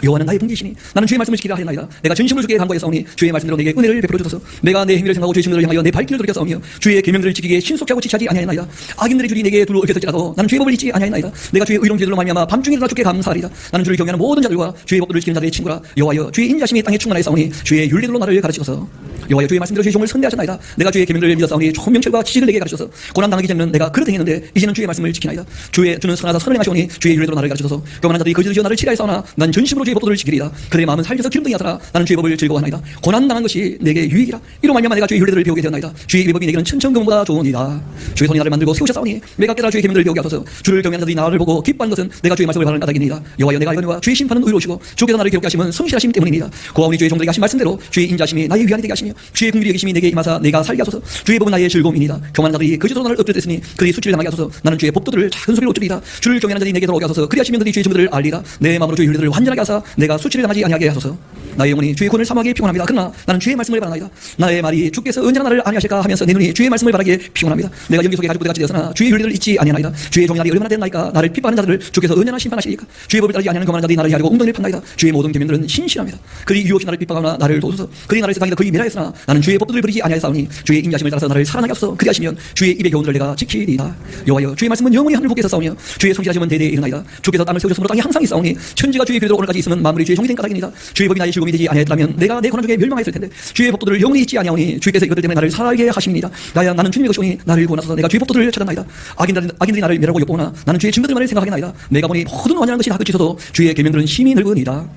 여호와는 나의 분기시니 나는 주의 말씀을 지키라 하였나이다. 내가 전심을 주께 간구하였사오니 주의 말씀대로 내게 은혜를 베풀어 주소서. 내가 내 행위를 생각하고 주의 증거를 향하여 내 발길을 돌이켜 싸우며 주의 계명들을 지키기에 신속히 하고 지체하지 아니하였나이다. 악인들의 줄이 내게 둘러 얽혀설지라도 나는 주의 법을 잊지 아니하였나이다. 내가 주의 의로운 길들로 말미암아 밤중에 일어나 주께 감사하리다. 나는 주를 경외하는 모든 자들과 주의 법도를 지키는 자들의 친구라. 여호와여 주의 인자심이 땅에 충만하였사오니 주의 율례들로 나를 가르치소서. 여호와여 주의 말씀대로 주의 종을 선대하셨나이다. 내가 주의 계명들을 믿었사오니 좋은 명철과 지식을 내게 가르치소서. 고난 당하기 전에는 내가 그릇 행했는데 이제는 주의 말씀을 지키나이다. 주는 선하사 선을 행하시오니 주의 율례대로 나를 가르치소서. 교만한 자들이 거짓을 지어 나를 치라했사오나 난 전심으로 주의 법도를 지키리라. 그들의 마음은 살려서 기름등이 하더라. 나는 주의 법을 즐거워하나이다. 고난 당한 것이 내게 유익이라. 이로 말미암아 내가 주의 율례들을 배우게 되었나이다. 주의 법이 내게는 천천금보다 좋으니라. 주의 손이 나를 만들고 세우셨사오니 내가 깨달아 주의 계명들을 배우게 하소서. 주를 경외하는 자들이 나를 보고 기뻐하는 것은 내가 주의 말씀을 바라는 까닭이니라. 여호와여 내가 알거니와 주의 심판은 의로우시고 주께서 나를 기록게 하심은 성실하심 때문이니라. 고아오니 주의 종들에게 하신 말씀대로 주의 인자심이 나의 위안이 되게 하시며 주의 긍휼이 여기심이 내게 임하사 내가 살게 하소서. 주의 법은 나의 즐거움이니라. 교만한 자들이 거짓으로 나를 엎드렸으니 그들이 수치를 당하게 하소서. 나는 주의 법도들을 작은 소리로 엎드리라. 주를 경외하는 자들이 내게 돌아오게 하소서. 그리하시면 그들이 주의 증거들을 알리라. 내 마음으로 주의 율례들을 완전하게 하사 내가 수치를 당하지 아니하게 하소서. 나의 영혼이 주의 구원을 사모하기에 피곤합니다. 그러나 나는 주의 말씀을 바라나이다. 나의 말이 주께서 언제나 나를 안위하실까 하면서 내 눈이 주의 말씀을 바라기에 피곤합니다. 내가 연기 속에 가죽부대같이 되었으나 주의 율례를 잊지 아니하나이다. 주의 종이 나를 얼마나 됐나이까. 나를 핍박하는 자들을 주께서 언제나 심판하시리까. 주의 법을 따르지 아니하는 교만한 자들이 나를 향하고 웅덩이를 판나이다. 주의 모든 계명들은 신실합니다. 그들이 유혹시 나를 핍박하거나 나를 도우소서. 그들이 나를 세상에서 거의 멸하였으나 아니하였으나 나는 주의 법도를 버리지 아니하였사오니 주의 인자심을 따라서 나를 살아나게 하소서. 그리하시면 주의 입의 교훈들을 내가 지키리이다. 여호와여 주의 말씀은 영원히 하늘 복에서 싸우며 주의 성실하심은 대대에 일어나이다. 주께서 땅을 세우셨으므로 땅이 항상 있사오니 천지가 주의 규례대로 오늘까지 있으면 만물이 주의 종이 된 까닭이니이다. 주의 법이 나의 즐거움이 되지 아니하였다면 내가 내 고난 중에 멸망하였을 텐데 주의 법도를 영원히 잊지 아니하오니 주께서 이것들 때문에 나를 살게 하심이니이다. 나야 나는 주님의 것이오니 나를 구원하소서. 내가 주의 법도를 찾았나이다. 악인들이 나를 멸하고 엿보나 나는 주의 증거들만을 생각하겠나이다. 내가 보니 모든 완전한 것이 다 끝이서도 주의 계명들은 심히 늙으니이다.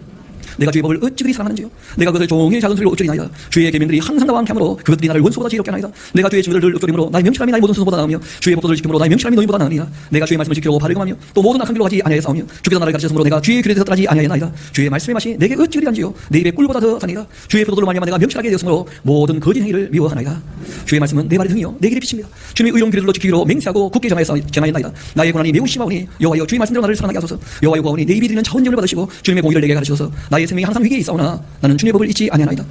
내가 주의 법을 어찌 그리 사랑하는지요. 내가 그것을 종일 작은 소리로 어쩌리나이다. 주의 계명들이 항상 나와 함께하므로 그것들이 나를 원수보다 지혜롭게 하나이다. 내가 주의 증거들을 어쩌림으로 나의 명철함이 나의 모든 순서보다 나으며 주의 법도를 지킴으로 나의 명철함이 너희보다 나으니라. 내가 주의 말씀을 지키려고 발을 금하며 또 모든 악한 길로 가지 아니하였사오며 주께서 나를 가르쳤으므로 내가 주의 규례에서 떠나지 아니하였나이다. 주의 말씀의 맛이 내게 어찌 그리 단지요. 내 입에 꿀보다 더 단이다. 주의 법도로 말미암아 내가 명철하게 되었으므로 모든 거짓 행위를 미워하나이다. 주의 말씀은 내 발의 등이요 내 길의 빛입니다. 주님의 의로운 길로 지키기로 맹세하고 굳게 정하였나이다. 나의 고난이 매우 심하오니 여호와여 주의 말씀대로 나를 사랑하게 하소서. 여호와여 구하오니 내 입이 드리는 자원점을 받으시고 주님의 공의를 내게 가르치소서. 나의 생명이 항상 위기에 있사오나 나는 주님의 법을 잊지 아니하나이다.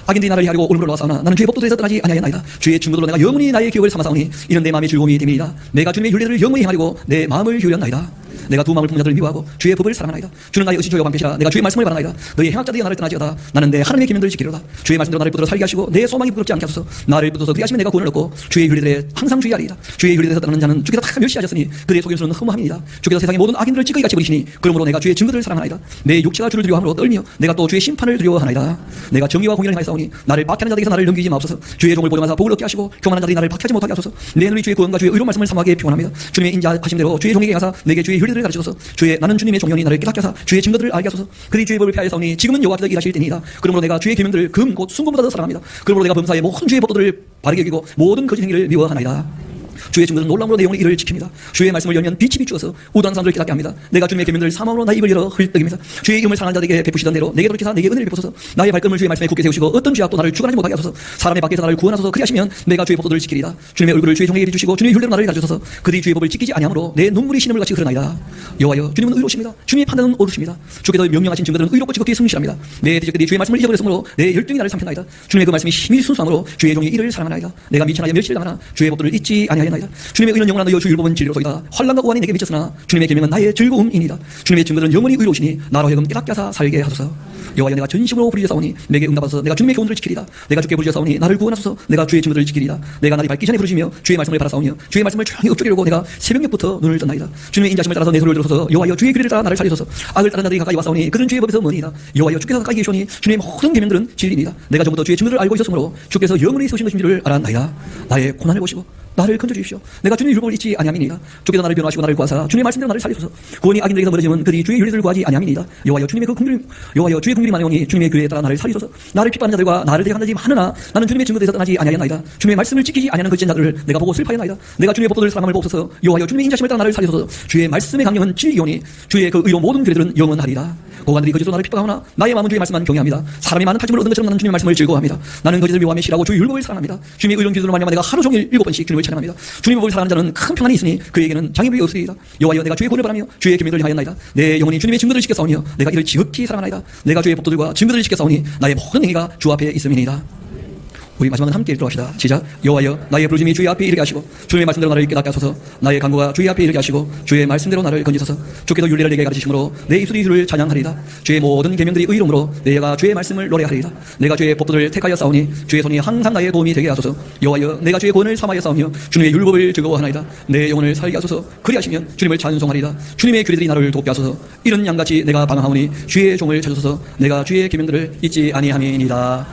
악인들이 나를 해하려고 오늘로 나왔사오나 나는 주의 법도에서 떠나지 아니하나이다. 주의 증거로 내가 영원히 나의 기억을 삼아사오니 이는 내 마음의 즐거움이 됨이니이다. 내가 주님의 율례를 영원히 행하려고 내 마음을 기울였나이다. 내가 두 마음을 품는 자들을 미워하고 주의 법을 사랑하나이다. 주는 나의 의지조여 방패시라. 내가 주의 말씀을 바라나이다. 너희 행악자들이 나를 떠나지어다. 나는 내 하나님의 계명들을 지키리로다. 주의 말씀대로 나를 붙들어 살게 하시고 내 소망이 부끄럽지 않게 하소서. 나를 붙들어서 그리하시면 내가 구원을 얻고 주의 율례들에 항상 주의하리이다. 주의 율례에서 떠나는 자는 주께서 다 멸시하셨으니 그들의 속임수는 허무함이니이다. 주께서 세상의 모든 악인들을 찌꺼기 같이 버리시니 그러므로 내가 주의 증거들을 사랑하나이다. 내 육체가 주를 두려워함으로 떨며 내가 또 주의 심판을 두려워하나이다. 내가 정의와 공의를 행하였사오니 나를 박해하는 자들에게서 나를 넘기지 마옵소서. 주의 종을 보존하사 복을 얻게 하시고 교만한 자들이 나를 박해하지 못하게 하소서. 내 눈이 주의 구원과 주의 의로운 말씀을 삼하게 피곤합니다. 주님의 인자하심 대로 주의 종에게 가사 내게 주의 율례들을 가르치소서. 나는 주님의 종이오니 나를 깨닫게 하사 주의 증거들을 알게 하소서. 그들이 주의 법을 폐하였사오니 지금은 여호와께서 일하실 때니이다. 그러므로 내가 주의 계명들을 금 곧 순금보다 더 사랑합니다. 그러므로 내가 범사의 모든 주의 법도들을 바르게 여기고 모든 거짓 행위를 미워하나이다. 주의 증거는 놀라움으로 내 영혼의 이를 지킵니다. 주의 말씀을 열면 빛이 비추어서 우다한 사람들을 깨닫게 합니다. 내가 주님의 계명들을 사모함으로 나의 입을 열어 헐떡입니다. 주의 이름을 사랑하는 자들에게 베푸시던 대로 내게 돌이키사 내게 은혜를 베푸소서. 나의 발걸음을 주의 말씀에 굳게 세우시고 어떤 죄악도 나를 주관하지 못하게 하소서. 사람의 밖에서 나를 구원하소서. 그리하시면 내가 주의 법도들을 지키리다. 주님의 얼굴을 주의 종에게 비추시고 주님의 율례로 나를 가르쳐서 그들이 주의 법을 지키지 아니하므로 내 눈물이 신음을 같이 흐르나이다. 여호와여 주님은 의로우십니다. 주님의 판단은 옳으십니다. 주께서 명령하신 증거들은 의롭고 지극히 성실합니다. 내 대적들이 주의 말씀을 잊어버렸으므로 내 열등이 나를 삼켰나이다. 주님의 그 말씀이 심히 순수함으로 주의 종이 이를 사랑하나이다. 내가 미천하여 멸시를 당하나 주의 법도를 잊지 아니하였나이다. 주님의 의는 영원한 너희여 주 율법은 진리로소이다. 환난과 고난이 내게 미쳤으나 주님의 계명은 나의 즐거움이니이다. 주님의 증거들은 영원히 의로우시니 나로 하여금 깨닫게 하사 살게 하소서. 여호와여 내가 전심으로 부르짖사오니 내게 응답하소서. 내가 주님의 교훈들을 지키리다. 내가 주께 부르짖사오니 나를 구원하소서. 내가 주의 증거들을 지키리다. 내가 날이 밝기 전에 부르시며 주의 말씀을 바라사오며 주의 말씀을 조용히 읊조리려고 내가 새벽녘부터 눈을 떴나이다. 주님의 인자심을 따라서 내 소리를 들어서 여호와여 주의 규례를 따라 나를 살리소서. 악을 따르는 자들이 가까이 와사오니 그들은 주의 법에서 머니이다. 여호와여 주께서 가까이 계시오니 주님의 모든 계명들은 진리니이다. 내가 전부터 주의 증거를 알고 있었으므로 주께서 영원히 서신 것인 줄을 알았나이다. 나의 고난을 보시고 나를 건져주십시오. 내가 주님의 율법을 잊지 아니함이니이다. 주께서 나를 변호하시고 나를 구하사 주님의 말씀대로 나를 살리소서. 구원이 악인들에게서 멀어지면 그들이 주의 율례를 구하지 아니함이니이다. 여호와여 주의 긍휼이 많으오니 주님의 규례에 따라 나를 살리소서. 나를 핍박하는 자들과 나를 대적하는 자들이 많으나 나는 주님의 증거에서 떠나지 아니하였나이다. 주님의 말씀을 지키지 아니하는 거짓 자들을 내가 보고 슬퍼하였나이다. 내가 주님의 법도를 사랑함을 보옵소서. 여호와여 주님의 인자심을 따라 나를 살리소서. 주의 말씀의 강령은 진리오니 주의 그 의로 모든 규례들은 영원하리라. 고관들이 거짓으로 나를 핍박하오나 나의 마음은 주의 말씀만 경외합니다. 사람이 많은 팔춤을 얻는 것처럼 나는 주님의 말씀을 즐거워합니다. 나는 거짓을 미워하며 싫어하고 주의 율법을 사랑합니다. 주님의 의로운 기도로 말미암아 내가 하루 종일 7번씩 주님을 찬양합니다. 주님의 법을 사랑하는 자는 큰 평안이 있으니 그에게는 장애물이 없으리이다. 여호와여 내가 주의 구원을 바라며 주의 계명들을 행하였나이다. 내 영혼이 주님의 증거들을 지켰사오니 내가 이를 지극히 사랑하나이다. 내가 주의 법도들과 증거들을 지켰사오니 나의 모든 행위가 주 앞에 있음이니이다. 우리 마지막은 함께 읽도록 시작. 여호와여 나의 부르짖음이 주의 앞에 이르게 하시고 주님의 말씀대로 나를 깨닫게 하소서. 나의 간구가 주의 앞에 이르게 하시고 주의 말씀대로 나를 건지소서. 주께서 율례를 내게 가르치심으로 내 입술이 주를 찬양하리이다. 주의 모든 계명들이 의로움으로 내가 주의 말씀을 노래하리이다. 내가 주의 법도를 택하여 싸우니 주의 손이 항상 나의 도움이 되게 하소서. 여호와여 내가 주의 구원을 삼하여 싸우며 주님의 율법을 즐거워하나이다. 내 영혼을 살게 하소서. 그리하시면 주님을 찬송하리이다. 주님의 규례들이 나를 돕게 하소서. 이런 양같이 내가 방황하오니 주의 종을 찾으소서. 내가 주의 계명들을 잊지 아니함이니이다.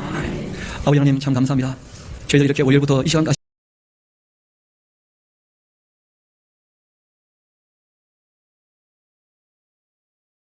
아버지 하나님 참 감사합니다. 저희들 이렇게 월요일부터 이 시간까지